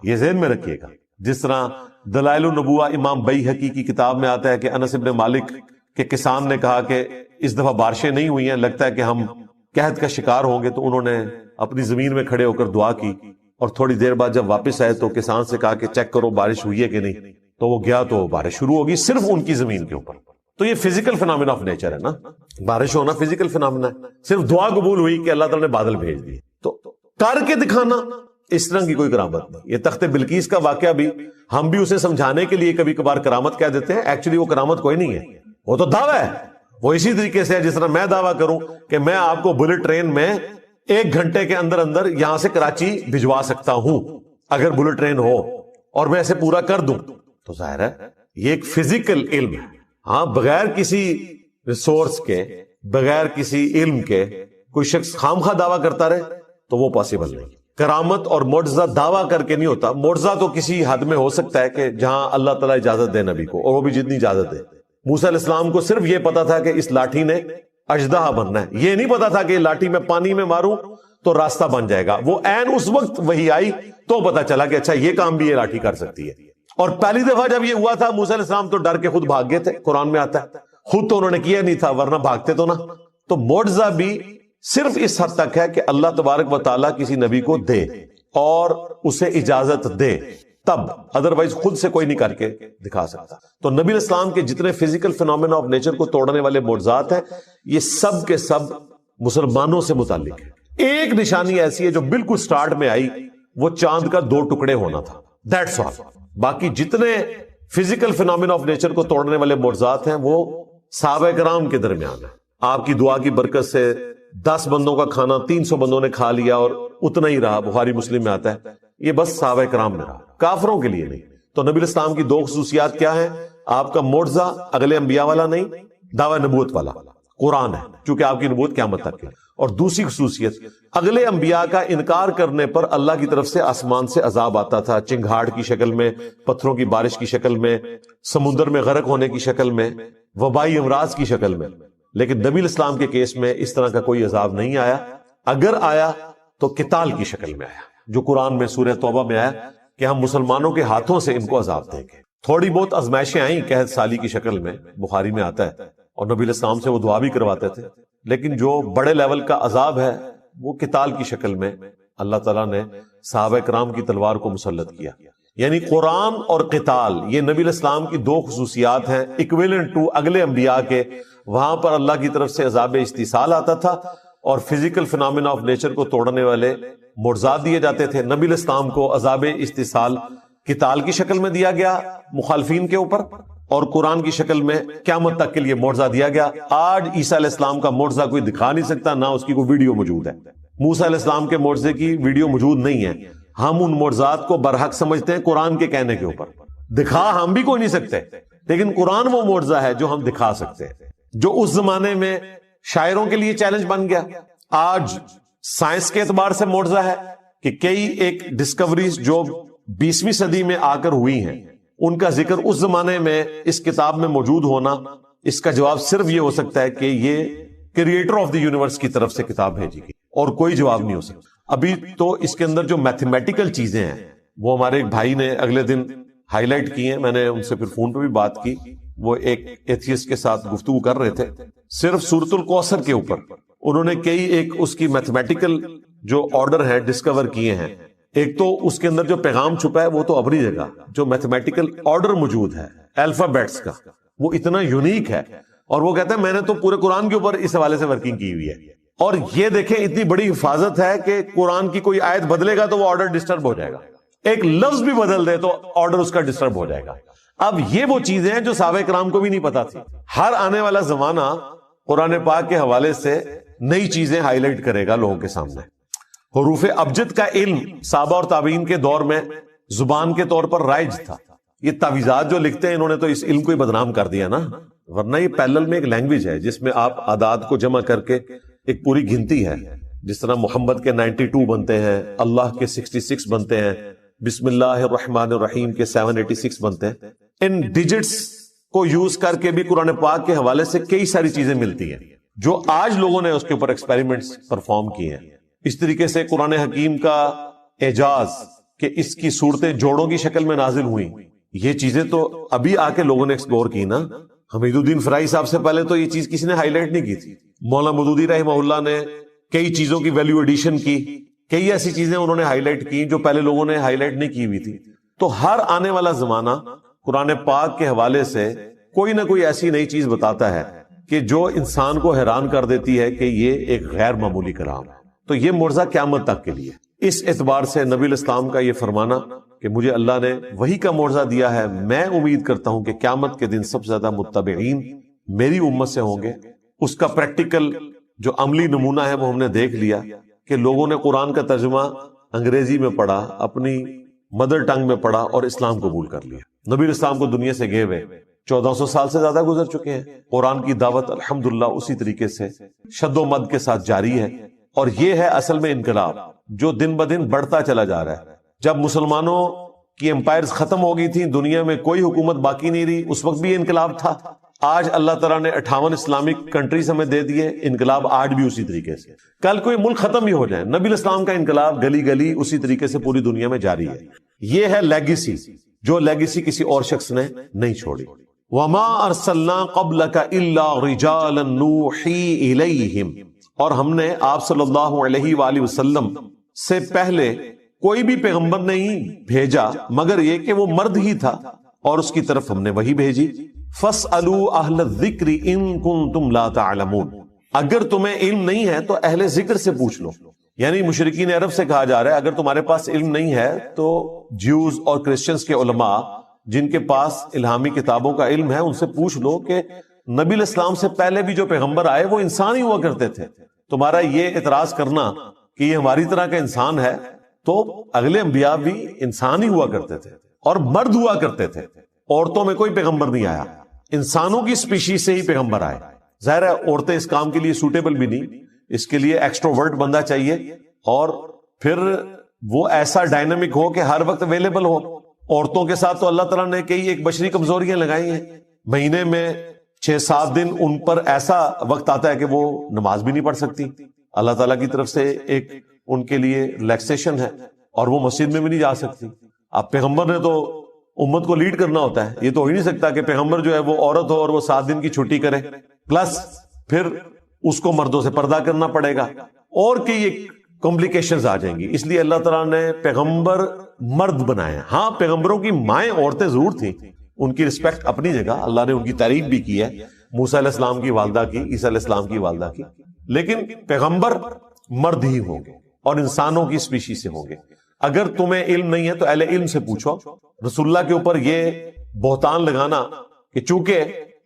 یہ ذہن میں رکھیے گا. جس طرح دلائل النبوہ امام بیہقی کی کتاب میں آتا ہے کہ انس ابن مالک کے کسان نے کہا کہ اس دفعہ بارشیں نہیں ہوئی ہیں، لگتا ہے کہ ہم قحط کا شکار ہوں گے. تو انہوں نے اپنی زمین میں کھڑے ہو کر دعا کی، اور تھوڑی دیر بعد جب واپس آئے تو کسان سے کہا کہ چیک کرو بارش ہوئی ہے کہ نہیں. تو وہ گیا تو بارش شروع ہوگی صرف ان کی زمین کے اوپر. تو یہ فزیکل فینومینا آف نیچر ہے نا، بارش ہونا فزیکل فینومینا ہے. صرف دعا قبول ہوئی کہ اللہ تعالیٰ نے بادل بھیج دیے. تو کر کے دکھانا اس طرح کی کوئی کرامت نہیں. یہ تخت بلقیس کا واقعہ بھی ہم بھی اسے سمجھانے کے لیے کبھی کبھار کرامت کہہ دیتے ہیں. ایکچولی وہ کرامت کوئی نہیں ہے، وہ تو دعویٰ ہے. وہ اسی طریقے سے ہے جس طرح میں دعویٰ کروں کہ میں آپ کو بلٹ ٹرین میں 1 گھنٹے کے اندر اندر یہاں سے کراچی بھجوا سکتا ہوں اگر بلٹ ٹرین ہو، اور میں اسے پورا کر دوں. تو ظاہر ہے یہ ایک فزیکل علم ہے. ہاں، بغیر کسی ریسورس کے، بغیر کسی علم کے کوئی شخص خامخواہ دعویٰ کرتا رہے تو وہ پاسبل نہیں. کرامت اور معجزہ دعویٰ کر کے نہیں ہوتا. معجزہ تو کسی حد میں ہو سکتا ہے کہ جہاں اللہ تعالیٰ اجازت دے نبی کو، اور وہ بھی جتنی اجازت دے. موسیٰ علیہ السلام کو صرف یہ پتا تھا کہ اس لاٹھی نے اژدہا بننا ہے. یہ نہیں پتا تھا کہ لاٹھی میں پانی میں ماروں تو راستہ بن جائے گا. وہ عین اس وقت وہی آئی تو پتا چلا کہ اچھا یہ کام بھی یہ لاٹھی کر سکتی ہے. اور پہلی دفعہ جب یہ ہوا تھا موسیٰ علیہ السلام تو ڈر کے خود بھاگ گئے تھے. قرآن میں آتا ہے خود تو انہوں نے کیا نہیں تھا، ورنہ بھاگتے تو نہ. تو معجزہ بھی صرف اس حد تک ہے کہ اللہ تبارک و تعالیٰ کسی نبی کو دے اور اسے اجازت دے، تب ادروائز خود سے کوئی نہیں کر کے دکھا سکتا. تو نبی الاسلام کے جتنے فزیکل فینومینا آف نیچر کو توڑنے والے معجزات ہیں، یہ سب کے سب مسلمانوں سے متعلق ہے. ایک نشانی ایسی ہے جو بالکل سٹارٹ میں آئی، وہ چاند کا 2 ٹکڑے ہونا تھا. That's all. باقی جتنے فزیکل فینومینا آف نیچر کو توڑنے والے معجزات ہیں وہ صحابہ کرام کے درمیان ہیں. آپ کی دعا کی برکت سے 10 بندوں کا کھانا 300 بندوں نے کھا لیا اور اتنا ہی رہا. بخاری مسلم میں آتا ہے. یہ بس صحابہ کرام میں رہا، کافروں کے لیے نہیں. تو نبی الاسلام کی 2 خصوصیات کیا ہیں؟ آپ کا معجزہ اگلے انبیاء والا نہیں، دعوی نبوت والا قرآن ہے، چونکہ آپ کی نبوت قیامت تک ہے. اور دوسری خصوصیت، اگلے انبیاء کا انکار کرنے پر اللہ کی طرف سے آسمان سے عذاب آتا تھا، چنگھاڑ کی شکل میں، پتھروں کی بارش کی شکل میں، سمندر میں غرق ہونے کی شکل میں، وبائی امراض کی شکل میں. لیکن نبی الاسلام کے کیس میں اس طرح کا کوئی عذاب نہیں آیا. اگر آیا تو قتال کی شکل میں آیا، جو قرآن میں سورہ توبہ میں آیا کہ ہم مسلمانوں کے ہاتھوں سے ان کو عذاب دیں گے. تھوڑی بہت آزمائشیں آئیں قحط سالی کی شکل میں، بخاری میں آتا ہے، اور نبی الاسلام سے وہ دعا بھی کرواتے تھے. لیکن جو بڑے لیول کا عذاب ہے وہ قتال کی شکل میں اللہ تعالیٰ نے صحابہ کرام کی تلوار کو مسلط کیا. یعنی قرآن اور قتال یہ نبی الاسلام کی 2 خصوصیات ہیں ایکویلنٹ ٹو اگلے انبیاء کے. وہاں پر اللہ کی طرف سے عذاب استیصال آتا تھا اور فزیکل فینومینا آف نیچر کو توڑنے والے معجزات دیے جاتے تھے. نبی الاسلام کو عذاب استیصال قتال کی شکل میں دیا گیا مخالفین کے اوپر، اور قرآن کی شکل میں قیامت تک کے لیے معجزہ دیا گیا. آج عیسیٰ علیہ السلام کا معجزہ کوئی دکھا نہیں سکتا، نہ اس کی کوئی ویڈیو موجود ہے. موسیٰ علیہ السلام کے معجزے کی ویڈیو موجود نہیں ہے. ہم ان معجزات کو برحق سمجھتے ہیں قرآن کے کہنے کے اوپر. دکھا ہم بھی کوئی نہیں سکتے، لیکن قرآن وہ معجزہ ہے جو ہم دکھا سکتے ہیں، جو اس زمانے میں شاعروں کے لیے چیلنج بن گیا. آج سائنس کے اعتبار سے معجزہ ہے کہ کئی ایک ڈسکوریز جو 20ویں صدی میں آ کر ہوئی ہیں، ان کا ذکر اس زمانے میں اس کتاب میں موجود ہونا، اس کا جواب صرف یہ ہو سکتا ہے کہ یہ کریٹر آف دی یونیورس کی طرف سے کتاب بھیجی گئی، اور کوئی جواب نہیں ہو سکتا. ابھی تو اس کے اندر جو میتھمیٹیکل چیزیں ہیں وہ ہمارے ایک بھائی نے اگلے دن ہائی لائٹ کی ہیں. میں نے ان سے پھر فون پہ بھی بات کی. وہ ایک ایتھیسٹ کے ساتھ گفتگو کر رہے تھے صرف سورۃ الکوثر کے اوپر. انہوں نے کئی ایک اس کی میتھمیٹیکل جو آرڈر ہے ڈسکور کیے ہیں. ایک تو اس کے اندر جو پیغام چھپا ہے وہ تو اپنی جگہ، جو میتھمیٹیکل آرڈر موجود ہے الفابیٹس کا وہ اتنا یونیک ہے. اور وہ کہتا ہے میں نے تو پورے قرآن کے اوپر اس حوالے سے ورکنگ کی ہوئی ہے. اور یہ دیکھیں اتنی بڑی حفاظت ہے کہ قرآن کی کوئی آیت بدلے گا تو وہ آرڈر ڈسٹرب ہو جائے گا، ایک لفظ بھی بدل دے تو آرڈر اس کا ڈسٹرب ہو جائے گا. اب یہ وہ چیزیں ہیں جو صحابہ کرام کو بھی نہیں پتا تھی. ہر آنے والا زمانہ قرآن پاک کے حوالے سے نئی چیزیں ہائی لائٹ کرے گا لوگوں کے سامنے. حروف ابجد کا علم صحابہ اور تابعین کے دور میں زبان کے طور پر رائج تھا. یہ تعویذات جو لکھتے ہیں انہوں نے تو اس علم کو ہی بدنام کر دیا نا, ورنہ یہ پیرلل میں ایک لینگویج ہے جس میں آپ اعداد کو جمع کر کے ایک پوری گنتی ہے. جس طرح محمد کے 92 بنتے ہیں, اللہ کے 66 بنتے ہیں, بسم اللہ الرحمن الرحیم کے 786 بنتے ہیں. ان ڈیجٹس کو یوز کر کے بھی قرآن پاک کے حوالے سے کئی ساری چیزیں ملتی ہیں جو آج لوگوں نے اس کے اوپر ایکسپیریمنٹس پرفارم کیے ہیں. اس طریقے سے قرآن حکیم کا اعجاز کہ اس کی صورتیں جوڑوں کی شکل میں نازل ہوئیں, یہ چیزیں تو ابھی آ کے لوگوں نے ایکسپلور کی نا. حمید الدین فرائی صاحب سے پہلے تو یہ چیز کسی نے ہائی لائٹ نہیں کی تھی. مولانا مودودی رحمہ اللہ نے کئی چیزوں کی ویلیو ایڈیشن کی, کئی ایسی چیزیں انہوں نے ہائی لائٹ کی جو پہلے لوگوں نے ہائی لائٹ نہیں کی ہوئی تھی. تو ہر آنے والا زمانہ قرآن پاک کے حوالے سے کوئی نہ کوئی ایسی نئی چیز بتاتا ہے کہ جو انسان کو حیران کر دیتی ہے کہ یہ ایک غیر معمولی کلام ہے. تو یہ معجزہ قیامت تک کے لیے. اس اعتبار سے نبی الاسلام کا یہ فرمانا کہ مجھے اللہ نے وحی کا معجزہ دیا ہے, میں امید کرتا ہوں کہ قیامت کے دن سب سے زیادہ متبعین میری امت سے ہوں گے. اس کا پریکٹیکل جو عملی نمونہ ہے وہ ہم نے دیکھ لیا کہ لوگوں نے قرآن کا ترجمہ انگریزی میں پڑھا, اپنی مدر ٹنگ میں پڑھا اور اسلام قبول کر لیا. نبی اسلام کو دنیا سے گئے ہوئے 1400 سال سے زیادہ گزر چکے ہیں. قرآن کی دعوت الحمدللہ اسی طریقے سے شد و مد کے ساتھ جاری ہے, اور یہ ہے اصل میں انقلاب جو دن بدن بڑھتا چلا جا رہا ہے. جب مسلمانوں کی امپائرز ختم ہو گئی تھیں, دنیا میں کوئی حکومت باقی نہیں رہی, اس وقت بھی یہ انقلاب تھا. آج اللہ تعالیٰ نے 58 اسلامک کنٹریز ہمیں دے دیے, انقلاب آج بھی اسی طریقے سے. کل کوئی ملک ختم بھی ہو جائے, نبی الاسلام کا انقلاب گلی گلی اسی طریقے سے پوری دنیا میں جاری ہے. یہ ہے لیگیسی, جو لیگیسی کسی اور شخص نے نہیں چھوڑی. وَمَا أَرْسَلْنَا قَبْلَكَ إِلَّا رِجَالًا نُوحِي إِلَيْهِمْ, اور ہم نے آپ صلی اللہ علیہ وآلہ وسلم سے پہلے کوئی بھی پیغمبر نہیں بھیجا مگر یہ کہ وہ مرد ہی تھا, اور اس کی طرف ہم نے وہی بھیجی. فَاسْأَلُوا أَهْلَ الذِّكْرِ إِن كُنتُمْ لَا تَعْلَمُونَ, اگر تمہیں علم نہیں ہے تو اہل ذکر سے پوچھ لو. یعنی مشرکین عرب سے کہا جا رہا ہے اگر تمہارے پاس علم نہیں ہے تو جیوز اور کرسچنز کے علماء جن کے پاس الہامی کتابوں کا علم ہے ان سے پوچھ لو کہ نبی الاسلام سے پہلے بھی جو پیغمبر آئے وہ انسان ہی ہوا کرتے تھے. تمہارا یہ اعتراض کرنا کہ یہ ہماری طرح کا انسان ہے, تو اگلے انبیاء بھی انسان ہی ہوا کرتے تھے اور مرد ہوا کرتے تھے. عورتوں میں کوئی پیغمبر نہیں آیا, انسانوں کی سپیشیز سے ہی پیغمبر آئے. ظاہر ہے عورتیں اس کام کے لیے سوٹیبل بھی نہیں, اس کے لیے ایکسٹروورٹ بندہ چاہیے, اور پھر وہ ایسا ڈائنامک ہو کہ ہر وقت اویلیبل ہو. عورتوں کے ساتھ تو اللہ تعالیٰ نے کئی ایک بشری کمزوریاں لگائی ہیں. مہینے میں 6-7 دن ان پر ایسا وقت آتا ہے کہ وہ نماز بھی نہیں پڑھ سکتی. اللہ تعالیٰ کی طرف سے ایک ان کے لیے ریلیکسیشن ہے, اور وہ مسجد میں بھی نہیں جا سکتی. اب پیغمبر نے تو امت کو لیڈ کرنا ہوتا ہے, یہ تو ہو ہی نہیں سکتا کہ پیغمبر جو ہے وہ عورت ہو اور وہ 7 دن کی چھٹی کرے, پلس پھر اس کو مردوں سے پردہ کرنا پڑے گا, اور کئی ایک کمپلیکیشنز آ جائیں گی. اس لیے اللہ تعالیٰ نے پیغمبر مرد بنائے. ہاں پیغمبروں کی مائیں عورتیں ضرور تھیں, ان کی رسپیکٹ اپنی جگہ, اللہ نے ان کی تعریف بھی کی ہے, موسیٰ علیہ السلام کی والدہ کی, عیسیٰ علیہ السلام کی والدہ کی, لیکن پیغمبر مرد ہی ہوں گے اور انسانوں کی اسپیشی سے ہوں گے. اگر تمہیں علم نہیں ہے تو اہل علم سے پوچھو. رسول اللہ کے اوپر یہ بہتان لگانا کہ چونکہ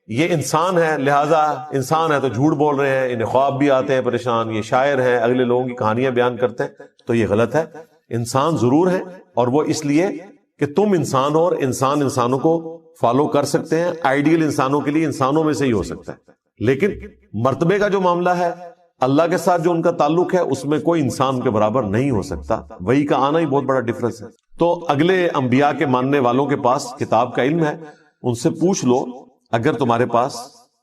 یہ انسان ہے لہذا انسان ہے تو جھوٹ بول رہے ہیں, انہیں خواب بھی آتے ہیں پریشان, یہ شاعر ہیں, اگلے لوگوں کی کہانیاں بیان کرتے ہیں, تو یہ غلط ہے. انسان ضرور ہے, اور وہ اس لیے کہ تم انسان ہو اور انسان انسانوں کو فالو کر سکتے ہیں. آئیڈیل انسانوں کے لیے انسانوں میں سے ہی ہو سکتا ہے, لیکن مرتبے کا جو معاملہ ہے اللہ کے ساتھ جو ان کا تعلق ہے اس میں کوئی انسان کے برابر نہیں ہو سکتا. وہی کا آنا ہی بہت بڑا ڈفرنس ہے. تو اگلے انبیاء کے ماننے والوں کے پاس کتاب کا علم ہے, ان سے پوچھ لو اگر تمہارے پاس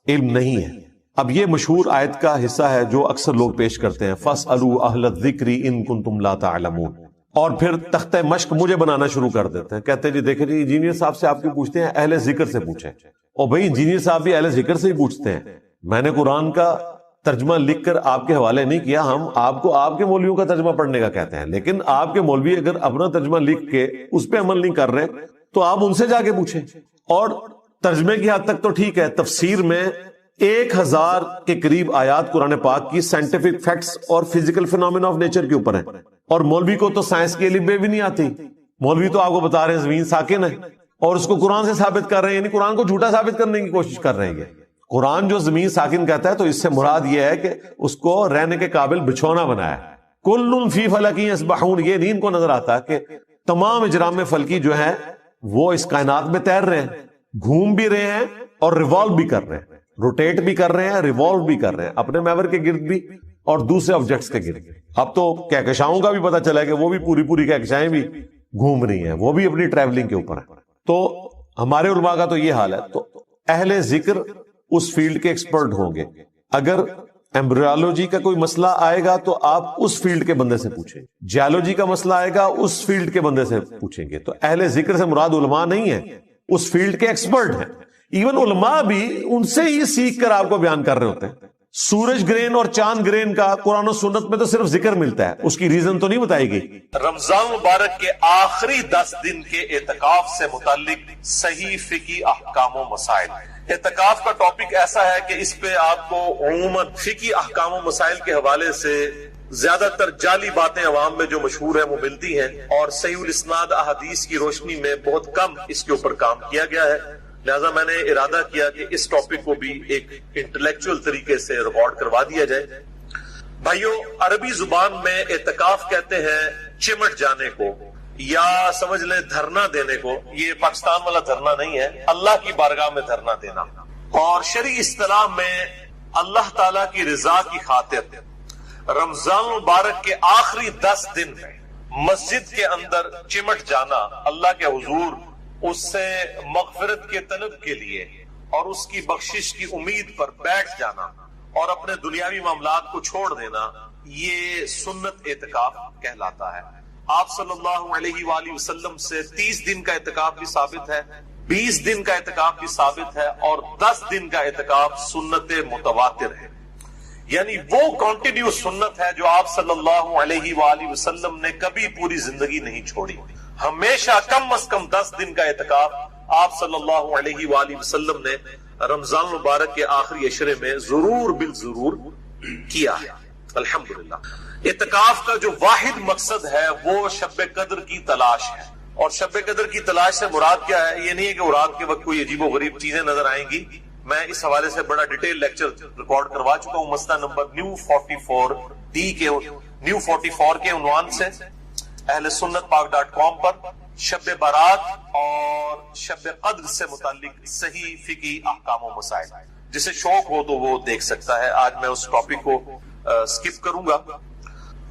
علم نہیں ہے. اب یہ مشہور آیت کا حصہ ہے جو اکثر لوگ پیش کرتے ہیں, فَاسْأَلُوا أَهْلَ الذِّكْرِ إِن كُنتُمْ لَا تَعْلَمُونَ, اور پھر تختہ مشق مجھے بنانا شروع کر دیتے ہیں. کہتے ہیں جی دیکھیں جی انجینئر صاحب سے آپ کی پوچھتے ہیں, اہل ذکر سے پوچھیں. اور بھائی انجینئر صاحب بھی اہل ذکر سے ہی پوچھتے ہیں. میں نے قرآن کا ترجمہ لکھ کر آپ کے حوالے نہیں کیا, ہم آپ کو آپ کے مولویوں کا ترجمہ پڑھنے کا کہتے ہیں, لیکن آپ کے مولوی اگر اپنا ترجمہ لکھ کے اس پہ عمل نہیں کر رہے تو آپ ان سے جا کے پوچھیں. اور ترجمے کی حد تک تو ٹھیک ہے, تفسیر میں 1000 کے قریب آیات قرآن پاک کی سائنٹیفک فیکٹس اور فزیکل فینومینا آف نیچر کے اوپر ہیں, اور مولوی کو تو سائنس کی علم بھی نہیں آتی. مولوی تو آپ کو بتا رہے ہیں زمین ساکن ہے, اور اس کو قرآن سے ثابت کر رہے ہیں, یعنی قرآن کو جھوٹا ثابت کرنے کی کوشش کر رہے ہیں. قرآن جو زمین ساکن کہتا ہے تو اس سے مراد یہ ہے کہ اس کو رہنے کے قابل بچھونا بنایا ہے. کل فی فلک یسبحون، یہ نہیں ان کو نظر آتا کہ تمام اجرام فلکی جو ہیں وہ اس کائنات میں تیر رہے ہیں، گھوم بھی رہے ہیں اور ریوالو بھی کر رہے ہیں، روٹیٹ بھی کر رہے ہیں، ریوالو بھی کر رہے ہیں اپنے محور کے گرد بھی اور دوسرے آبجیکٹس کے گرد. اب تو کہکشاؤں کا بھی پتہ چلا ہے کہ وہ بھی پوری کہکشائیں بھی گھوم رہی ہیں، وہ بھی اپنی ٹریولنگ کے اوپر ہیں. تو ہمارے علماء کا تو یہ حال ہے. تو اہل ذکر اس فیلڈ کے ایکسپرٹ ہوں گے. اگر ایمبریولوجی کا کوئی مسئلہ آئے گا تو آپ اس فیلڈ کے بندے سے پوچھیں، جیولوجی کا مسئلہ آئے گا اس فیلڈ کے بندے سے پوچھیں گے. تو اہل ذکر سے مراد علماء نہیں ہے، اس فیلڈ کے ایکسپرٹ ہیں. ایون علماء بھی ان سے ہی سیکھ کر آپ کو بیان کر رہے ہوتے ہیں. سورج گرہن اور چاند گرہن کا قرآن و سنت میں تو صرف ذکر ملتا ہے، اس کی ریزن تو نہیں بتائی گئی. رمضان مبارک کے آخری 10 دن کے اعتکاف سے متعلق صحیح فقہی احکام و مسائل. اعتکاف کا ٹاپک ایسا ہے کہ اس پہ آپ کو عموماً فقہی احکام و مسائل کے حوالے سے زیادہ تر جعلی باتیں عوام میں جو مشہور ہیں وہ ملتی ہیں، اور صحیح الاسناد احادیث کی روشنی میں بہت کم اس کے اوپر کام کیا گیا ہے. لہذا میں نے ارادہ کیا کہ اس ٹاپک کو بھی ایک انٹلیکچوئل طریقے سے ریکارڈ کروا دیا جائے. بھائیو، عربی زبان میں اعتکاف کہتے ہیں چمٹ جانے کو، یا سمجھ لیں دھرنا دینے کو. یہ پاکستان والا دھرنا نہیں ہے، اللہ کی بارگاہ میں دھرنا دینا. اور شرعی اصطلاح میں اللہ تعالی کی رضا کی خاطر رمضان مبارک کے آخری 10 دن میں مسجد کے اندر چمٹ جانا، اللہ کے حضور اس سے مغفرت کے طلب کے لیے اور اس کی بخشش کی امید پر بیٹھ جانا اور اپنے دنیاوی معاملات کو چھوڑ دینا، یہ سنت اعتکاف کہلاتا ہے. آپ صلی اللہ علیہ وآلہ وسلم سے 30 دن کا اعتکاف بھی ثابت ہے، 20 دن کا اعتکاف بھی ثابت ہے، اور 10 دن کا اعتکاف سنت متواتر ہے. یعنی وہ کنٹینیو سنت ہے جو آپ صلی اللہ علیہ وآلہ وسلم نے کبھی پوری زندگی نہیں چھوڑی. ہمیشہ کم از کم 10 دن کا اعتکاف آپ صلی اللہ علیہ وآلہ وسلم نے رمضان مبارک کے آخری عشرے میں ضرور بالضرور کیا ہے. الحمدللہ. اعتکاف کا جو واحد مقصد ہے وہ شب قدر کی تلاش ہے. اور شب قدر کی تلاش سے مراد کیا ہے؟ یہ نہیں ہے کہ رات کے وقت کوئی عجیب و غریب چیزیں نظر آئیں گی. میں اس حوالے سے بڑا ڈیٹیل لیکچر ریکارڈ کروا چکا ہوں، مسئلہ نمبر نیو 44 کے عنوان سے اہل سنت پاک.com پر شب برات اور شب قدر سے متعلق صحیح فقہی احکام و مسائل. جسے شوق ہو تو وہ دیکھ سکتا ہے. آج میں اس ٹاپک کو سکپ کروں گا.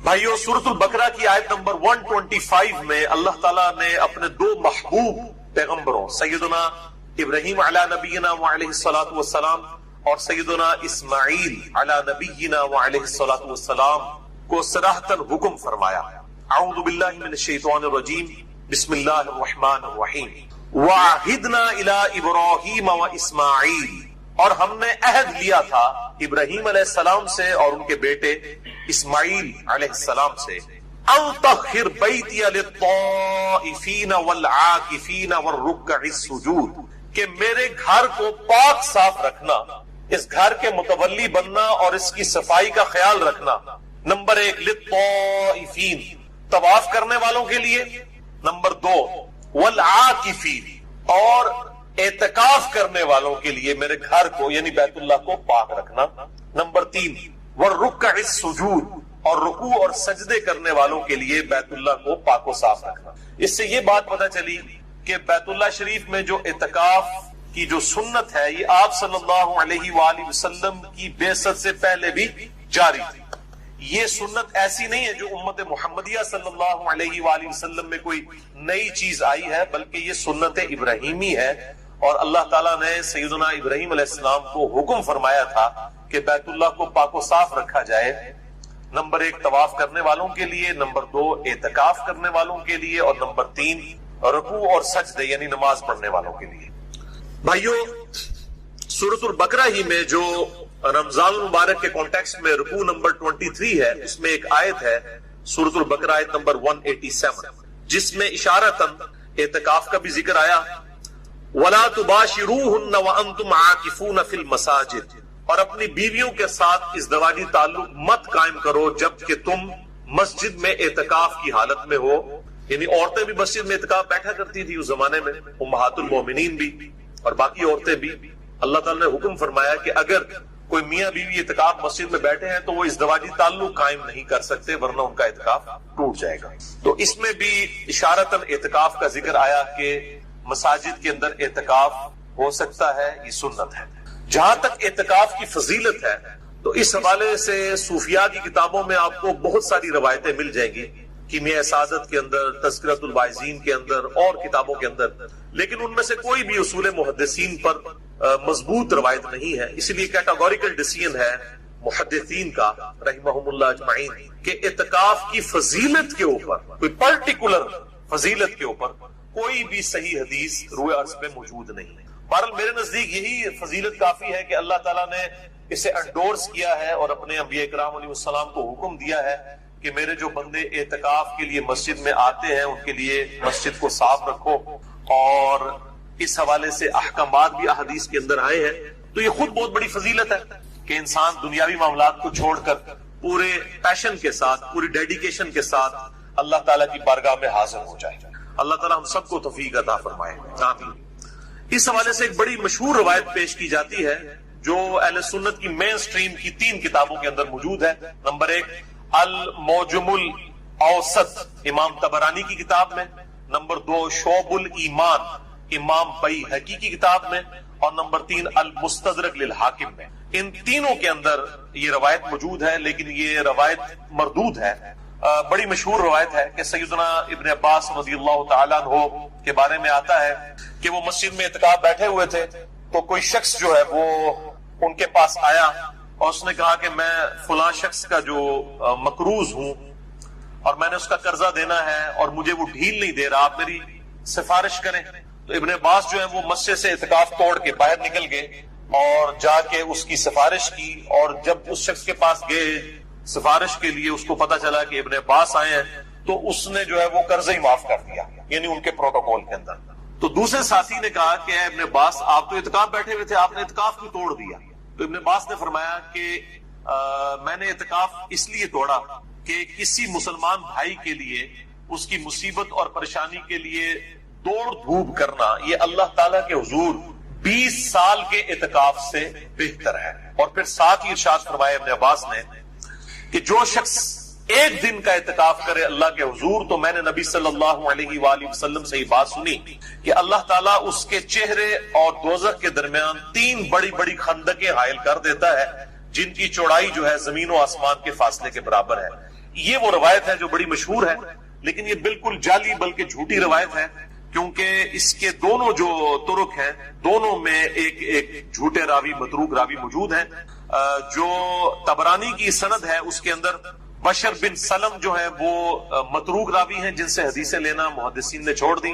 بھائیو، سورۃ البقرہ کی آیت نمبر 125 میں اللہ تعالیٰ نے اپنے 2 محبوب پیغمبروں سیدنا ابراہیم علی نبینا وعلیہ الصلوۃ والسلام اور سیدنا اسماعیل علی نبینا وعلیہ الصلوۃ والسلام کو صراحتاً حکم فرمایا. اعوذ باللہ من الشیطان الرجیم، بسم اللہ الرحمن الرحیم. وعہدنا الی ابراہیم واسماعیل، اور ہم نے عہد لیا تھا ابراہیم علیہ السلام سے اور ان کے بیٹے اسماعیل علیہ السلام سے، ان طہر بیتی للطائفین والعاکفین والرکع السجود، کہ میرے گھر کو پاک صاف رکھنا، اس گھر کے متولی بننا اور اس کی صفائی کا خیال رکھنا. نمبر 1 للطائفین، طواف کرنے والوں کے لیے. نمبر 2 والعاکفین، اور اعتکاف کرنے والوں کے لیے میرے گھر کو یعنی بیت اللہ کو پاک رکھنا. نمبر 3 والرکع السجود، اور رکوع اور سجدے کرنے والوں کے لیے بیت اللہ کو پاک و صاف رکھنا. اس سے یہ بات پتہ چلی کہ بیت اللہ شریف میں جو اعتکاف کی جو سنت ہے یہ آپ صلی اللہ علیہ وآلہ وسلم کی بعثت سے پہلے بھی جاری تھی. یہ سنت ایسی نہیں ہے جو امت محمدیہ صلی اللہ علیہ وآلہ وسلم میں کوئی نئی چیز آئی ہے، بلکہ یہ سنت ابراہیمی ہے. اور اللہ تعالیٰ نے سیدنا ابراہیم علیہ السلام کو حکم فرمایا تھا کہ بیت اللہ کو پاک و صاف رکھا جائے. نمبر 1 طواف کرنے والوں کے لیے، نمبر 2 اعتکاف کرنے والوں کے لیے، اور نمبر 3 رکوع اور سجدے یعنی نماز پڑھنے والوں کے لیے. بھائیو، سورۃ البقرہ ہی میں جو رمضان المبارک کے کانٹیکسٹ میں رکوع نمبر 23 ہے، اس میں ایک آیت ہے سورۃ البقرہ آیت نمبر 187 جس میں اشارتاً اعتکاف کا بھی ذکر آیا. وَلَا تُبَاشِرُوهُنَّ وَأَنْتُمْ عَاكِفُونَ فِي الْمَسَاجِدِ، اور اپنی بیویوں کے ساتھ ازدواجی تعلق مت قائم کرو جبکہ تم مسجد میں اعتکاف کی حالت میں ہو. یعنی عورتیں بھی مسجد میں اعتکاف بیٹھا کرتی تھی اس زمانے میں، امہات المومنین بھی اور باقی عورتیں بھی. اللہ تعالیٰ نے حکم فرمایا کہ اگر کوئی میاں بیوی اعتکاف مسجد میں بیٹھے ہیں تو وہ ازدواجی تعلق قائم نہیں کر سکتے ورنہ ان کا اعتکاف ٹوٹ جائے گا. تو اس میں بھی اشارتاً اعتکاف کا ذکر آیا کہ مساجد کے اندر اعتکاف ہو سکتا ہے، یہ سنت ہے. جہاں تک اعتکاف کی فضیلت ہے تو اس حوالے سے صوفیاء کی کتابوں میں آپ کو بہت ساری روایتیں مل جائیں گی، کیمیاء سعادت کے اندر، تذکرۃ الواعظین کے اندر اور کتابوں کے اندر، لیکن ان میں سے کوئی بھی اصول محدثین پر مضبوط روایت نہیں ہے. اس لیے کیٹاگوریکل ڈیسیژن ہے محدثین کا رحمہم اللہ اجمعین کہ اعتکاف کی فضیلت کے اوپر، کوئی پرٹیکولر فضیلت کے اوپر کوئی بھی صحیح حدیث روئے عرض پہ موجود نہیں ہے. بہرحال میرے نزدیک یہی فضیلت کافی ہے کہ اللہ تعالیٰ نے اسے انڈورس کیا ہے اور اپنے انبیاء کرام علیہ السلام کو حکم دیا ہے کہ میرے جو بندے اعتکاف کے لیے مسجد میں آتے ہیں ان کے لیے مسجد کو صاف رکھو. اور اس حوالے سے احکامات بھی احادیث کے اندر آئے ہیں. تو یہ خود بہت بڑی فضیلت ہے کہ انسان دنیاوی معاملات کو چھوڑ کر پورے پیشن کے ساتھ، پوری ڈیڈیکیشن کے ساتھ اللہ تعالیٰ کی بارگاہ میں حاضر ہو جائے. اللہ تعالیٰ ہم سب کو توفیق عطا فرمائے، آمین. اس حوالے سے ایک بڑی مشہور روایت پیش کی جاتی ہے جو اہل سنت کی مین سٹریم کی 3 کتابوں کے اندر موجود ہے. نمبر 1 الموجم الاوسط امام طبرانی کی کتاب میں، نمبر 2 شعب الایمان امام بیہقی کی کتاب میں، اور نمبر 3 المستدرک للحاکم میں. ان تینوں کے اندر یہ روایت موجود ہے، لیکن یہ روایت مردود ہے. بڑی مشہور روایت ہے کہ سیدنا ابن عباس رضی اللہ تعالیٰ عنہ کے بارے میں آتا ہے کہ وہ مسجد میں اعتکاف بیٹھے ہوئے تھے تو کوئی شخص جو ہے وہ ان کے پاس آیا اور اس نے کہا کہ میں فلاں شخص کا جو مقروض ہوں اور میں نے اس کا قرضہ دینا ہے اور مجھے وہ ڈھیل نہیں دے رہا، آپ میری سفارش کریں. تو ابن عباس جو ہے وہ مسجد سے اعتکاف توڑ کے باہر نکل گئے اور جا کے اس کی سفارش کی. اور جب اس شخص کے پاس گئے سفارش کے لیے، اس کو پتا چلا کہ ابن عباس آئے ہیں تو اس نے جو ہے وہ قرضہ ہی معاف کر دیا، یعنی ان کے پروٹوکول کے اندر. تو دوسرے ساتھی نے کہا کہ ابن عباس آپ تو اعتکاف بیٹھے ہوئے تھے، آپ نے اعتکاف کیوں توڑ دیا؟ تو ابن عباس نے فرمایا کہ میں نے اعتکاف اس لیے توڑا کہ کسی مسلمان بھائی کے لیے اس کی مصیبت اور پریشانی کے لیے دوڑ دھوپ کرنا یہ اللہ تعالیٰ کے حضور 20 سال کے اعتکاف سے بہتر ہے. اور پھر ساتھ ہی ارشاد فرمایا ابن عباس نے کہ جو شخص ایک دن کا اعتکاف کرے اللہ کے حضور، تو میں نے نبی صلی اللہ علیہ وآلہ وسلم سے یہ بات سنی کہ اللہ تعالیٰ اس کے چہرے اور دوزخ کے درمیان 3 بڑی بڑی خندقیں حائل کر دیتا ہے جن کی چوڑائی جو ہے زمین و آسمان کے فاصلے کے برابر ہے. یہ وہ روایت ہے جو بڑی مشہور ہے، لیکن یہ بالکل جعلی بلکہ جھوٹی روایت ہے، کیونکہ اس کے دونوں جو طرق ہیں دونوں میں ایک جھوٹے راوی، متروک راوی موجود ہیں. جو طبرانی کی سند ہے اس کے اندر بشر بن سلم جو ہے وہ متروک راوی ہیں جن سے حدیثیں لینا محدثین نے چھوڑ دی.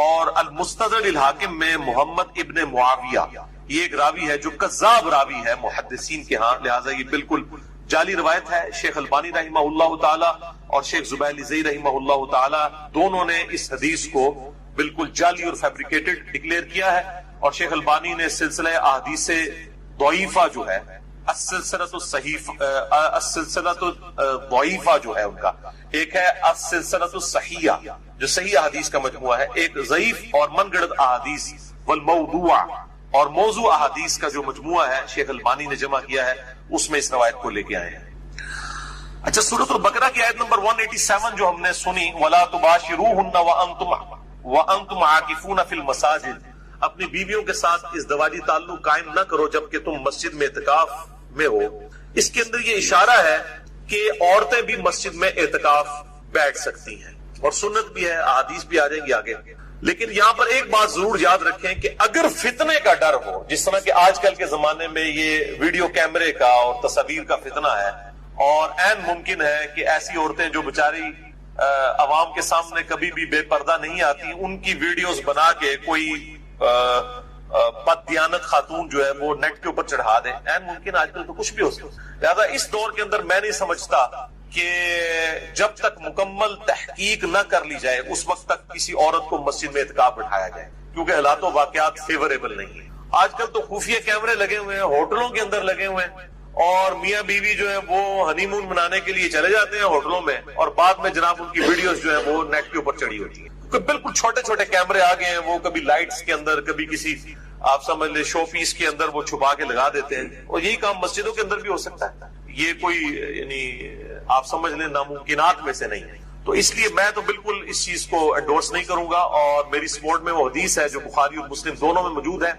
اور المستدرک للحاکم میں محمد ابن معاویہ یہ ایک راوی ہے جو کذاب راوی ہے محدثین کے ہاں، لہٰذا یہ بالکل جعلی روایت ہے. شیخ البانی رحمہ اللہ تعالی اور شیخ زبیل زئی رحمہ اللہ تعالی دونوں نے اس حدیث کو بالکل جعلی اور فیبریکیٹڈ ڈکلیئر کیا ہے. اور شیخ البانی نے سلسلہ احادیث ضعیفہ جو ہے، السلسلۃ الضعیفہ جو ہے ان کا، ایک ہے السلسلۃ الصحیحہ جو صحیح احادیث کا مجموعہ ہے، ایک ضعیف اور من گڑت احادیث والموضوع اور موضوع احادیث کا جو مجموعہ ہے شیخ البانی نے جمع کیا ہے، اس میں اس روایت کو لے کے آئے ہیں. اچھا، سورۃ البقرہ کی آیت نمبر 187 جو ہم نے سنی، وَلَا تُبَاشِرُوهُنَّ وَأَنْتُمْ عَاكِفُونَ فِي الْمَسَاجِدِ، اپنی بیویوں کے ساتھ ازدواجی تعلق قائم نہ کرو جبکہ تم مسجد میں اعتکاف میں ہو. اس کے اندر یہ اشارہ ہے کہ عورتیں بھی مسجد میں اعتکاف بیٹھ سکتی ہیں اور سنت بھی ہے، احادیث بھی آ جائیں گی آگے. لیکن یہاں پر ایک بات ضرور یاد رکھیں کہ اگر فتنے کا ڈر ہو، جس طرح کہ آج کل کے زمانے میں یہ ویڈیو کیمرے کا اور تصاویر کا فتنہ ہے، اور عین ممکن ہے کہ ایسی عورتیں جو بیچاری عوام کے سامنے کبھی بھی بے پردہ نہیں آتی، ان کی ویڈیوز بنا کے کوئی بد دیانت خاتون جو ہے وہ نیٹ کے اوپر چڑھا دیں، عین ممکن آج کل تو کچھ بھی ہو سکتا. لہذا اس دور کے اندر میں نہیں سمجھتا کہ جب تک مکمل تحقیق نہ کر لی جائے اس وقت تک کسی عورت کو مسجد میں اعتکاف بٹھایا جائے، کیونکہ حالات و واقعات فیوریبل نہیں ہیں. آج کل تو خفیہ کیمرے لگے ہوئے ہیں، ہوٹلوں کے اندر لگے ہوئے ہیں، اور میاں بیوی جو ہے وہ ہنی مون منانے کے لیے چلے جاتے ہیں ہوٹلوں میں، اور بعد میں جناب ان کی ویڈیوز جو ہے وہ نیٹ کے اوپر چڑھی ہوتی ہیں. بالکل چھوٹے چھوٹے کیمرے آ گئے ہیں، وہ کبھی لائٹس کے اندر، کبھی کسی آپ سمجھ لیں شو پیس کے اندر وہ چھپا کے لگا دیتے ہیں، اور یہی کام مسجدوں کے اندر بھی ہو سکتا ہے. یہ کوئی یعنی آپ سمجھ لیں ناممکنات میں سے نہیں ہے. تو اس لیے میں تو بالکل اس چیز کو انڈورس نہیں کروں گا، اور میری سپورٹ میں وہ حدیث ہے جو بخاری اور مسلم دونوں میں موجود ہے.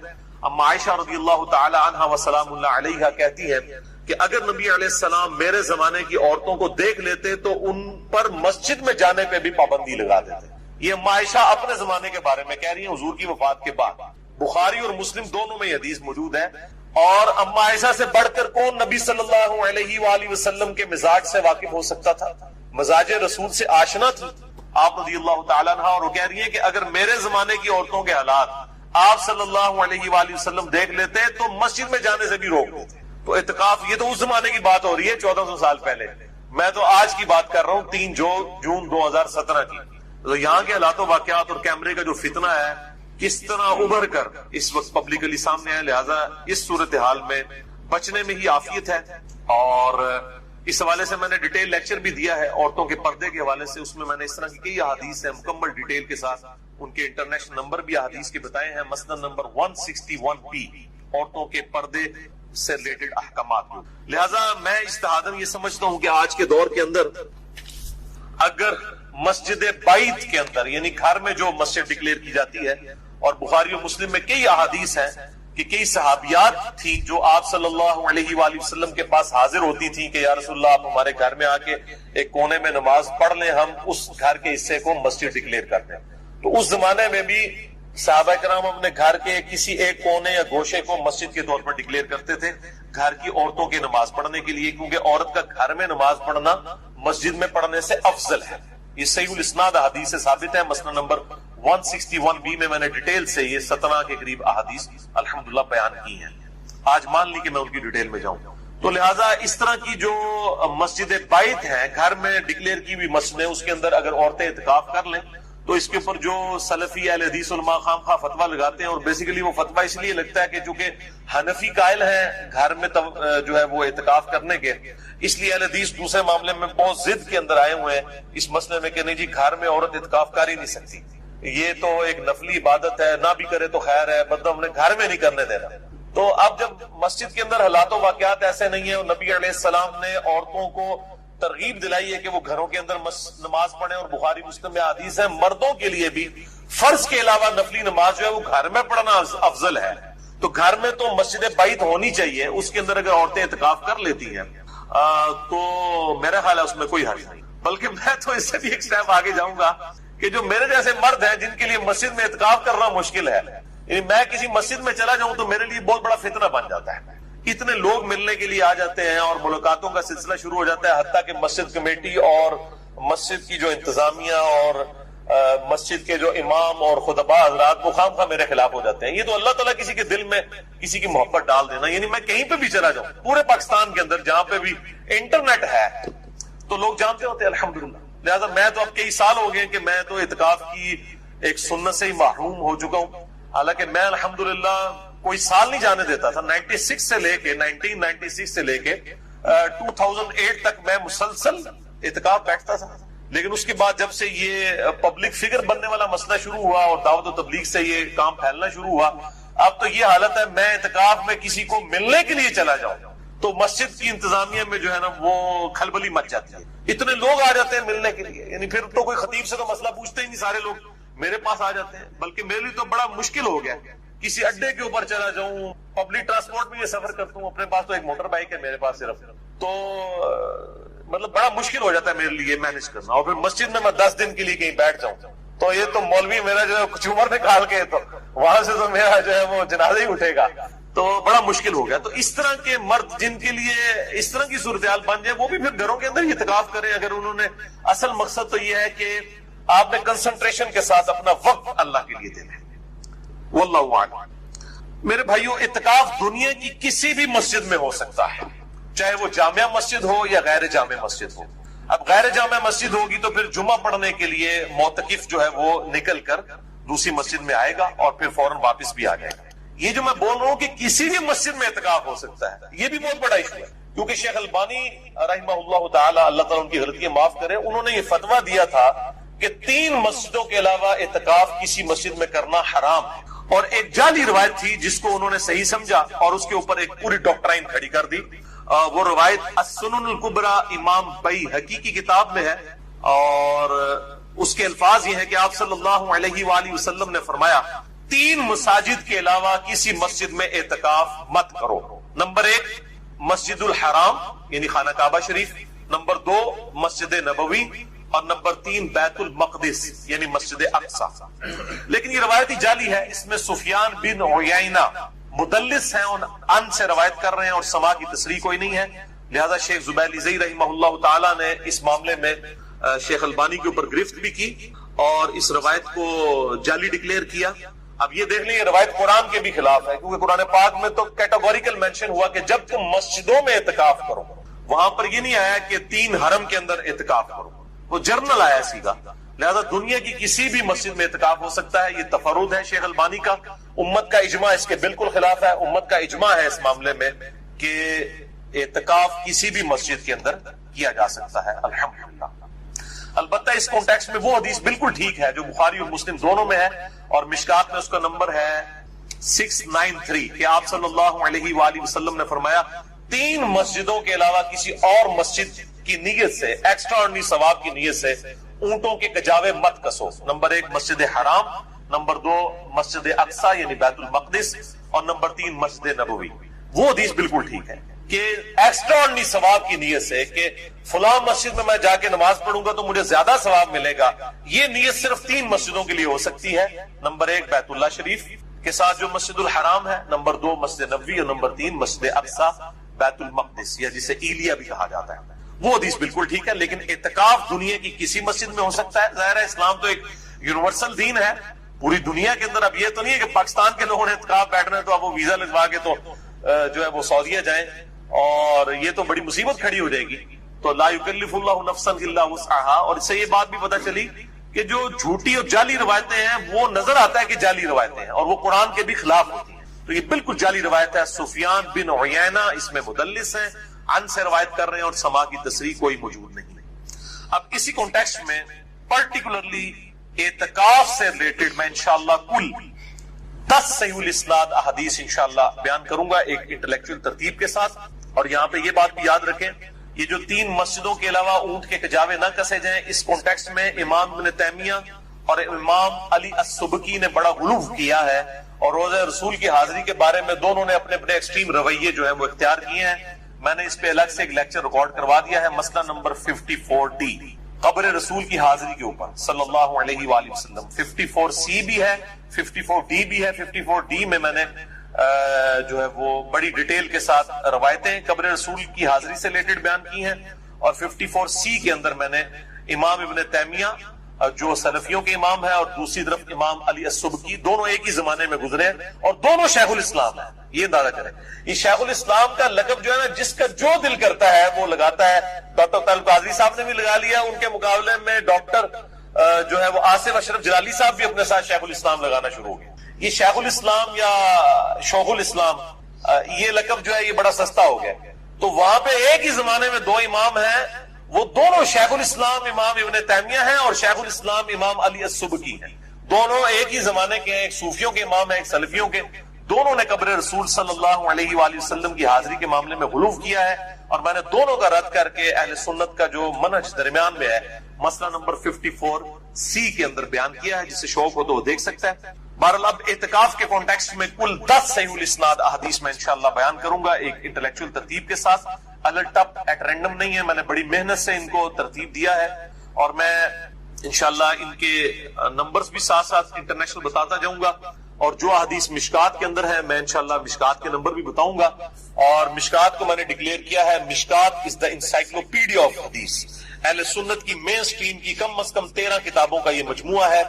اما عائشہ رضی اللہ تعالی عنہا و سلام اللہ علیہا کہتی ہے کہ اگر نبی علیہ السلام میرے زمانے کی عورتوں کو دیکھ لیتے تو ان پر مسجد میں جانے پہ بھی پابندی لگا دیتے. یہ اما عائشہ اپنے زمانے کے بارے میں کہہ رہی ہیں حضور کی وفات کے بعد. بخاری اور مسلم دونوں میں یہ حدیث موجود ہے. اور اما عائشہ سے بڑھ کر کون نبی صلی اللہ علیہ وآلہ وسلم کے مزاج سے واقف ہو سکتا تھا، مزاج رسول سے آشنا تھی آپ رضی اللہ تعالیٰ عنہ. اور وہ کہہ رہی ہے کہ اگر میرے زمانے کی عورتوں کے حالات آپ صلی اللہ علیہ وآلہ وسلم دیکھ لیتے تو مسجد میں جانے سے بھی روک دیتے. تو اعتکاف یہ تو اس زمانے کی بات ہو رہی ہے 1400 سال پہلے، میں تو آج کی بات کر رہا ہوں 3 جون 2017 کی. تو یہاں کے حالات و واقعات اور کیمرے کا جو فتنہ ہے کس طرح ابھر کر اس وقت پبلکلی سامنے ہے، لہٰذا اس صورتحال میں بچنے میں ہی عافیت ہے. اور اس حوالے سے میں نے ڈیٹیل لیکچر بھی دیا ہے عورتوں کے پردے کے حوالے سے. اس میں میں نے اس طرح کی کئی احادیث ہیں مکمل ڈیٹیل کے ساتھ، ان کے انٹرنیشنل نمبر بھی احادیث کے بتائے ہیں. مسند نمبر 161P عورتوں کے پردے سے ریلیٹڈ احکامات. لہذا میں اجتہاداً یہ سمجھتا ہوں کہ آج کے دور کے اندر اگر مسجد بیت کے اندر یعنی گھر میں جو مسجد ڈکلیئر کی جاتی ہے، اور بخاری و مسلم میں کئی احادیث ہیں کہ کئی صحابیات تھی جو آپ صلی اللہ علیہ وآلہ وسلم کے پاس حاضر ہوتی تھی کہ یا رسول اللہ آپ ہمارے گھر میں آ کے ایک کونے میں نماز پڑھ لیں، ہم اس گھر کے حصے کو مسجد ڈکلیئر کرتے ہیں. تو اس زمانے میں بھی صحابہ کرام اپنے گھر کے کسی ایک کونے یا گوشے کو مسجد کے طور پر ڈکلیئر کرتے تھے گھر کی عورتوں کی نماز پڑھنے کے لیے، کیونکہ عورت کا گھر میں نماز پڑھنا مسجد میں پڑھنے سے افضل ہے. یہ صحیح الاسناد احادیث سے ثابت ہے. مسند نمبر 161B میں نے ڈیٹیل سے یہ 17 کے قریب احادیث الحمدللہ بیان کی ہیں. آج مان لی کہ میں ان کی ڈیٹیل میں جاؤں. تو لہٰذا اس طرح کی جو مسجد بیت ہیں گھر میں ڈکلیئر کی ہوئی مسجدیں، اس کے اندر اگر عورتیں اعتکاف کر لیں تو اس کے اوپر جو سلفی اہل حدیث علماء خام خواہ فتویٰ لگاتے ہیں، اور بیسیکلی وہ فتویٰ اس لیے لگتا ہے کہ چونکہ حنفی قائل ہیں گھر میں جو ہے وہ اعتکاف کرنے کے، اس لیے اہل حدیث دوسرے معاملے میں بہت ضد کے اندر آئے ہوئے ہیں اس مسئلے میں کہ نہیں جی گھر میں عورت اعتکاف کر ہی نہیں سکتی، یہ تو ایک نفلی عبادت ہے، نہ بھی کرے تو خیر ہے، مطلب ہم نے گھر میں نہیں کرنے دینا. تو اب جب مسجد کے اندر حالات و واقعات ایسے نہیں ہیں، اور نبی علیہ السلام نے عورتوں کو ترغیب دلائی ہے کہ وہ گھروں کے اندر نماز پڑھیں، اور بخاری مسلم میں حدیث ہے مردوں کے لیے بھی فرض کے علاوہ نفلی نماز جو ہے وہ گھر میں پڑھنا افضل ہے. تو گھر میں تو مسجد بیت ہونی چاہیے، اس کے اندر اگر عورتیں اعتکاف کر لیتی ہیں تو میرا خیال ہے اس میں کوئی حرج نہیں. بلکہ میں تو اس سے بھی ایک سٹیپ آگے جاؤں گا کہ جو میرے جیسے مرد ہیں جن کے لیے مسجد میں اعتکاف کرنا مشکل ہے، یعنی میں کسی مسجد میں چلا جاؤں تو میرے لیے بہت بڑا فتنہ بن جاتا ہے. اتنے لوگ ملنے کے لیے آ جاتے ہیں اور ملاقاتوں کا سلسلہ شروع ہو جاتا ہے، حتیٰ کہ مسجد کمیٹی اور مسجد کی جو انتظامیہ اور مسجد کے جو امام اور خطباء حضرات وہ خام خواہ میرے خلاف ہو جاتے ہیں. یہ تو اللہ تعالیٰ کسی کے دل میں کسی کی محبت ڈال دینا. یعنی میں کہیں پہ بھی چلا جاؤں پورے پاکستان کے اندر جہاں پہ بھی انٹرنیٹ ہے تو لوگ جانتے ہوتے ہیں الحمدللہ. لہٰذا میں تو اب کئی سال ہو گئے کہ میں تو اعتکاف کی ایک سنت سے ہی محروم ہو چکا ہوں. حالانکہ میں الحمدللہ کوئی سال نہیں جانے دیتا تھا. 1996 سے لے کے 2008 تک میں مسلسل اعتکاف بیٹھتا تھا. لیکن اس کے بعد جب سے یہ پبلک فگر بننے والا مسئلہ شروع ہوا اور دعوت و تبلیغ سے یہ کام پھیلنا شروع ہوا، اب تو یہ حالت ہے میں اعتکاف میں کسی کو ملنے کے لیے چلا جاؤں تو مسجد کی انتظامیہ میں جو ہے نا وہ کھلبلی مچ جاتی ہے. اتنے لوگ آ جاتے ہیں ملنے کے لیے، یعنی پھر تو کوئی خطیب سے تو مسئلہ پوچھتے ہی نہیں، سارے لوگ میرے پاس آ جاتے ہیں. بلکہ میرے لیے تو بڑا مشکل ہو گیا کسی اڈے کے اوپر چلا جاؤں. پبلک ٹرانسپورٹ میں یہ سفر کرتا ہوں، اپنے پاس تو ایک موٹر بائک ہے میرے پاس صرف، تو مطلب بڑا مشکل ہو جاتا ہے میرے لیے مینج کرنا. اور پھر مسجد میں 10 دن کے لیے کہیں بیٹھ جاؤں تو یہ تو مولوی میرا جو ہے کچھ عمر نکال کے تو وہاں سے تو میرا جو ہے وہ جنازہ ہی اٹھے گا، تو بڑا مشکل ہو گیا. تو اس طرح کے مرد جن کے لیے اس طرح کی صورتحال بن جائے وہ بھی پھر گھروں کے اندر ہی اعتکاف کریں اگر انہوں نے. اصل مقصد تو یہ ہے کہ آپ نے کنسنٹریشن کے ساتھ اپنا وقت اللہ کے لیے دینا ہے. واللہ اعلم. میرے بھائیوں اعتکاف دنیا کی کسی بھی مسجد میں ہو سکتا ہے، چاہے وہ جامع مسجد ہو یا غیر جامع مسجد ہو. اب غیر جامع مسجد ہوگی تو پھر جمعہ پڑھنے کے لیے معتکف جو ہے وہ نکل کر دوسری مسجد میں آئے گا اور پھر فوراً واپس بھی آ جائے گا. یہ جو میں بول رہا ہوں کہ کسی بھی مسجد میں اعتکاف ہو سکتا ہے، یہ بھی بہت بڑا ایشو ہے. کیونکہ شیخ البانی رحمہ اللہ تعالی، اللہ تعالیٰ ان کی غلطیاں معاف کرے، انہوں نے یہ فتویٰ دیا تھا کہ 3 مسجدوں کے علاوہ اعتکاف کسی مسجد میں کرنا حرام ہے. اور ایک جعلی روایت تھی جس کو انہوں نے صحیح سمجھا اور اس کے اوپر ایک پوری ڈاکٹرائن کھڑی کر دی. وہ روایت السنن الکبریٰ امام بیہقی کی کتاب میں ہے اور اس کے الفاظ یہ ہے کہ آپ صلی اللہ علیہ وآلہ وسلم نے فرمایا 3 مساجد کے علاوہ کسی مسجد میں اعتکاف مت کرو. نمبر 1 مسجد الحرام یعنی خانہ کعبہ شریف، نمبر 2 مسجد نبوی اور نمبر 3 بیت المقدس یعنی مسجد اقصی. لیکن یہ روایتی جعلی ہے، اس میں سفیان بن عیینہ مدلس ہیں، ان سے روایت کر رہے ہیں اور سما کی تصریح کوئی نہیں ہے. لہذا شیخ زبیلیزئی رحمہ اللہ تعالی نے اس معاملے میں شیخ البانی کے اوپر گرفت بھی کی اور اس روایت کو جعلی ڈکلیئر کیا. اب یہ دیکھ لیں یہ روایت قرآن کے بھی خلاف ہے، کیونکہ قرآن پاک میں تو کیٹیگوریکل مینشن ہوا کہ جب تم مسجدوں میں اعتکاف کرو، وہاں پر یہ نہیں آیا کہ 3 حرم کے اندر اعتکاف کرو، وہ جرنل آیا سیدھا. لہذا دنیا کی کسی بھی مسجد میں اعتکاف ہو سکتا ہے. یہ تفرد ہے شیخ البانی کا، امت کا اجماع اس کے بالکل خلاف ہے. امت کا اجماع ہے اس معاملے میں کہ اعتکاف کسی بھی مسجد کے اندر کیا جا سکتا ہے الحمدللہ. البتہ اس کانٹیکسٹ میں وہ حدیث بالکل ٹھیک ہے جو بخاری اور مسلم دونوں میں ہے اور مشکات میں اس کا نمبر ہے 693 کہ آپ صلی اللہ علیہ وآلہ وسلم نے فرمایا 3 مسجدوں کے علاوہ کسی اور مسجد کی نیت سے، ایکسٹرا آرڈنری ثواب کی نیت سے اونٹوں کے کجاوے مت کسو. نمبر 1 مسجد حرام، نمبر 2 مسجد اقصی یعنی بیت المقدس اور نمبر 3 مسجد نبوی. وہ حدیث بالکل ٹھیک ہے کہ ایکسٹرا آرڈنری ثواب کی نیت سے کہ فلاں مسجد میں جا کے نماز پڑھوں گا تو مجھے زیادہ ثواب ملے گا، یہ نیت صرف 3 مسجدوں کے لیے ہو سکتی ہے. نمبر 1 بیت اللہ شریف کے ساتھ جو مسجد الحرام ہے، نمبر 2 مسجد نبوی اور نمبر 3 مسجد اقصی بیت المقدس یا جسے ایلیا بھی کہا جاتا ہے. وہ حدیث بالکل ٹھیک ہے. لیکن اعتکاف دنیا کی کسی مسجد میں ہو سکتا ہے. ظاہر ہے اسلام تو ایک یونیورسل دین ہے پوری دنیا کے اندر. اب یہ تو نہیں ہے کہ پاکستان کے لوگوں نے اعتکاف بیٹھنا ہے تو اب وہ ویزا لگوا کے تو جو ہے وہ سعودیہ جائیں اور یہ تو بڑی مصیبت کھڑی ہو جائے گی. تو لا یکلف اللہ نفسا الا وسعها. اور اس سے یہ بات بھی پتہ چلی کہ جو جھوٹی اور جعلی روایتیں ہیں وہ نظر آتا ہے کہ جعلی روایتیں ہیں اور وہ قرآن کے بھی خلاف ہوتی ہیں. تو یہ بالکل جعلی روایت ہے. سفیان بن عیینہ اس میں مدلس ہیں، ان سے روایت کر رہے ہیں اور سما کی تصریح کوئی موجود نہیں ہے. اب اسی کانٹیکسٹ میں پرٹیکولرلی اعتکاف سے ریلیٹڈ میں انشاءاللہ کل 10 صحیح الاسناد احادیث انشاءاللہ بیان کروں گا ایک انٹلیکچوئل ترتیب کے ساتھ. اور یہاں پہ یہ بات بھی یاد رکھیں یہ جو 3 مسجدوں کے علاوہ اونٹ کے کجاوے نہ کسے جائیں، اس کانٹیکسٹ میں امام ابن تیمیہ اور امام علی السبکی نے بڑا غلو کیا ہے اور روزہ رسول کی حاضری کے بارے میں دونوں نے اپنے اپنے ایکسٹریم رویے جو ہیں وہ اختیار کیے ہیں. میں نے اس پہ الگ سے ایک لیکچر ریکارڈ کروا دیا ہے، مسئلہ نمبر 54D قبر رسول کی حاضری کے اوپر صلی اللہ علیہ وآلہ وسلم. 54C بھی ہے، 54D بھی ہے. 54D میں میں نے جو ہے وہ بڑی ڈیٹیل کے ساتھ روایتیں قبر رسول کی حاضری سے ریلیٹڈ بیان کی ہیں اور 54C کے اندر میں نے امام ابن تیمیہ جو سلفیوں کے امام ہے اور دوسری طرف امام علی السبکی، دونوں ایک ہی زمانے میں گزرے ہیں اور دونوں شیخ الاسلام ہیں. یہ اندازہ کریں یہ شیخ الاسلام کا لقب جو ہے نا جس کا جو دل کرتا ہے وہ لگاتا ہے. ڈاکٹر طالب قادری صاحب نے بھی لگا لیا، ان کے مقابلے میں ڈاکٹر جو ہے وہ آصف اشرف جلالی صاحب بھی اپنے ساتھ شیخ الاسلام لگانا شروع ہو گئے. یہ شیخ الاسلام یا شیخ الاسلام یہ لقب جو ہے یہ بڑا سستا ہو گیا. تو وہاں پہ ایک ہی زمانے میں 2 امام ہیں، وہ دونوں شیخ الاسلام امام ابن تیمیہ ہیں اور شیخ الاسلام امام علی السبکی ہیں. دونوں ایک ہی زمانے کے ہیں، ایک صوفیوں کے امام ہیں ایک سلفیوں کے. دونوں نے قبر رسول صلی اللہ علیہ وآلہ وسلم کی حاضری کے معاملے میں غلو کیا ہے اور میں نے دونوں کا رد کر کے اہل سنت کا جو منہج درمیان میں ہے مسئلہ نمبر 54C کے اندر بیان کیا ہے. جسے شوق ہو تو وہ دیکھ سکتا ہے. بہرحال اب اعتکاف کے کانٹیکسٹ میں کل 10 صحیح الاسناد احادیث میں انشاءاللہ بیان کروں گا ایک انٹلیکچوئل ترتیب کے ساتھ. الٹ اپ ایٹ رینڈم نہیں ہے، میں نے بڑی محنت سے ان کو ترتیب دیا ہے اور میں انشاءاللہ ان کے نمبرز بھی ساتھ ساتھ انٹرنیشنل بتاتا جاؤں گا اور جو حدیث مشکات کے اندر ہے میں انشاءاللہ مشکات کے نمبر بھی بتاؤں گا. اور مشکات کو میں نے ڈکلیئر کیا ہے مشکات از دا انسائکلوپیڈیا آف حدیث. اہل سنت کی مین سٹریم کی کم از کم 13 کتابوں کا یہ مجموعہ ہے.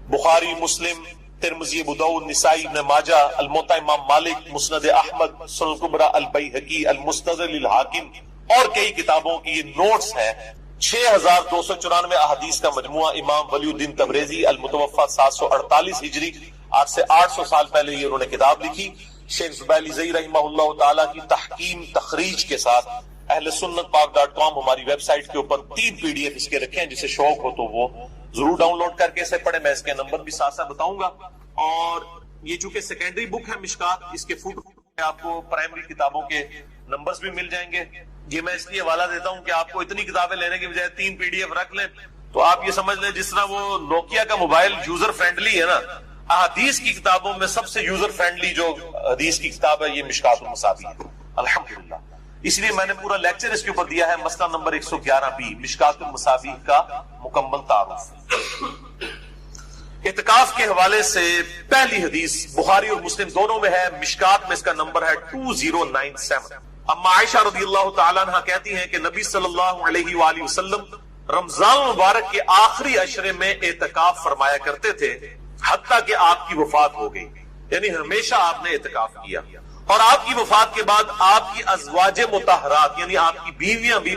بخاری، مسلم، ترمذی، ابو داؤد، نسائی، ابن ماجہ، الموطا امام مالک، مسند احمد، سنن الکبریٰ البیہقی، المستدرک للحاکم اور کئی کتابوں کی یہ نوٹس ہیں. 6294 احادیث کا مجموعہ. امام ولی الدین تبریزی المتوفی 748 ہجری، آج سے 800 سال پہلے یہ انہوں نے کتاب لکھی. شیخ زبیلیزئی رحمہ اللہ تعالیٰ کی تحکیم تخریج کے ساتھ اہل سنت پاک.com ہماری ویب سائٹ کے اوپر 3 PDF اس کے رکھے ہیں، جسے شوق ہو تو وہ ضرور ڈاؤن لوڈ کر کے اسے پڑھیں. میں اس کے نمبر بھی ساتھ ساتھ بتاؤں گا. اور یہ چونکہ سیکنڈری بک ہے مشکات، اس کے فٹ آپ کو پرائمری کتابوں کے نمبرز بھی مل جائیں گے. یہ میں اس لیے حوالہ دیتا ہوں کہ آپ کو اتنی کتابیں لینے کی بجائے 3 PDF رکھ لیں تو آپ یہ سمجھ لیں جس طرح وہ نوکیا کا موبائل یوزر فرینڈلی ہے نا، احادیث کی کتابوں میں سب سے یوزر فرینڈلی جو حدیث کی کتاب ہے یہ مشکات المصابیح ہے الحمدللہ. اس لیے میں نے پورا لیکچر اس کے اوپر دیا ہے، مسئلہ نمبر 111B مشکات المصابیح کا مکمل تعارف. اعتکاف کے حوالے سے پہلی حدیث بخاری اور مسلم دونوں میں ہے، مشکات میں اس کا نمبر ہے 2097. اما عائشہ رضی اللہ تعالیٰ عنہ کہتی ہیں کہ نبی صلی اللہ علیہ وآلہ وسلم رمضان مبارک کے آخری عشرے میں اعتکاف فرمایا کرتے تھے حتیٰ کہ آپ کی وفات ہو گئی، یعنی ہمیشہ آپ نے اعتکاف کیا. اور آپ کی وفات کے بعد آپ کی ازواج مطہرات یعنی آپ کی بیویاں بھی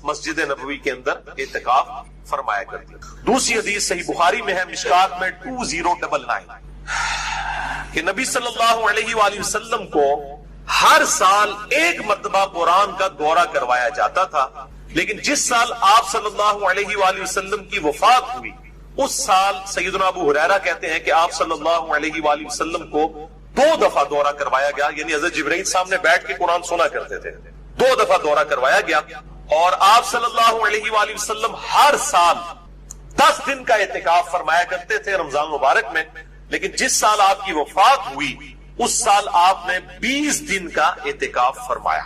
مسجد نبوی کے اندر اعتکاف فرمایا کرتی. دوسری حدیث صحیح بخاری میں ہے مشکات میں 2099 کہ نبی صلی اللہ علیہ وآلہ وسلم کو ہر سال ایک مرتبہ قرآن کا دورہ کروایا جاتا تھا، لیکن جس سال آپ صلی اللہ علیہ وآلہ وسلم کی وفات ہوئی اس سال سیدنا ابو ہریرہ کہتے ہیں کہ آپ صلی اللہ علیہ وآلہ وسلم کو 2 دفعہ دورہ کروایا گیا، یعنی حضرت جبرائیل سامنے بیٹھ کے قرآن سنا کرتے تھے. 2 دفعہ دورہ کروایا گیا اور آپ صلی اللہ علیہ وآلہ وسلم ہر سال 10 دن کا اعتکاف فرمایا کرتے تھے رمضان مبارک میں، لیکن جس سال آپ کی وفات ہوئی اس سال آپ نے 20 دن کا اعتکاف فرمایا.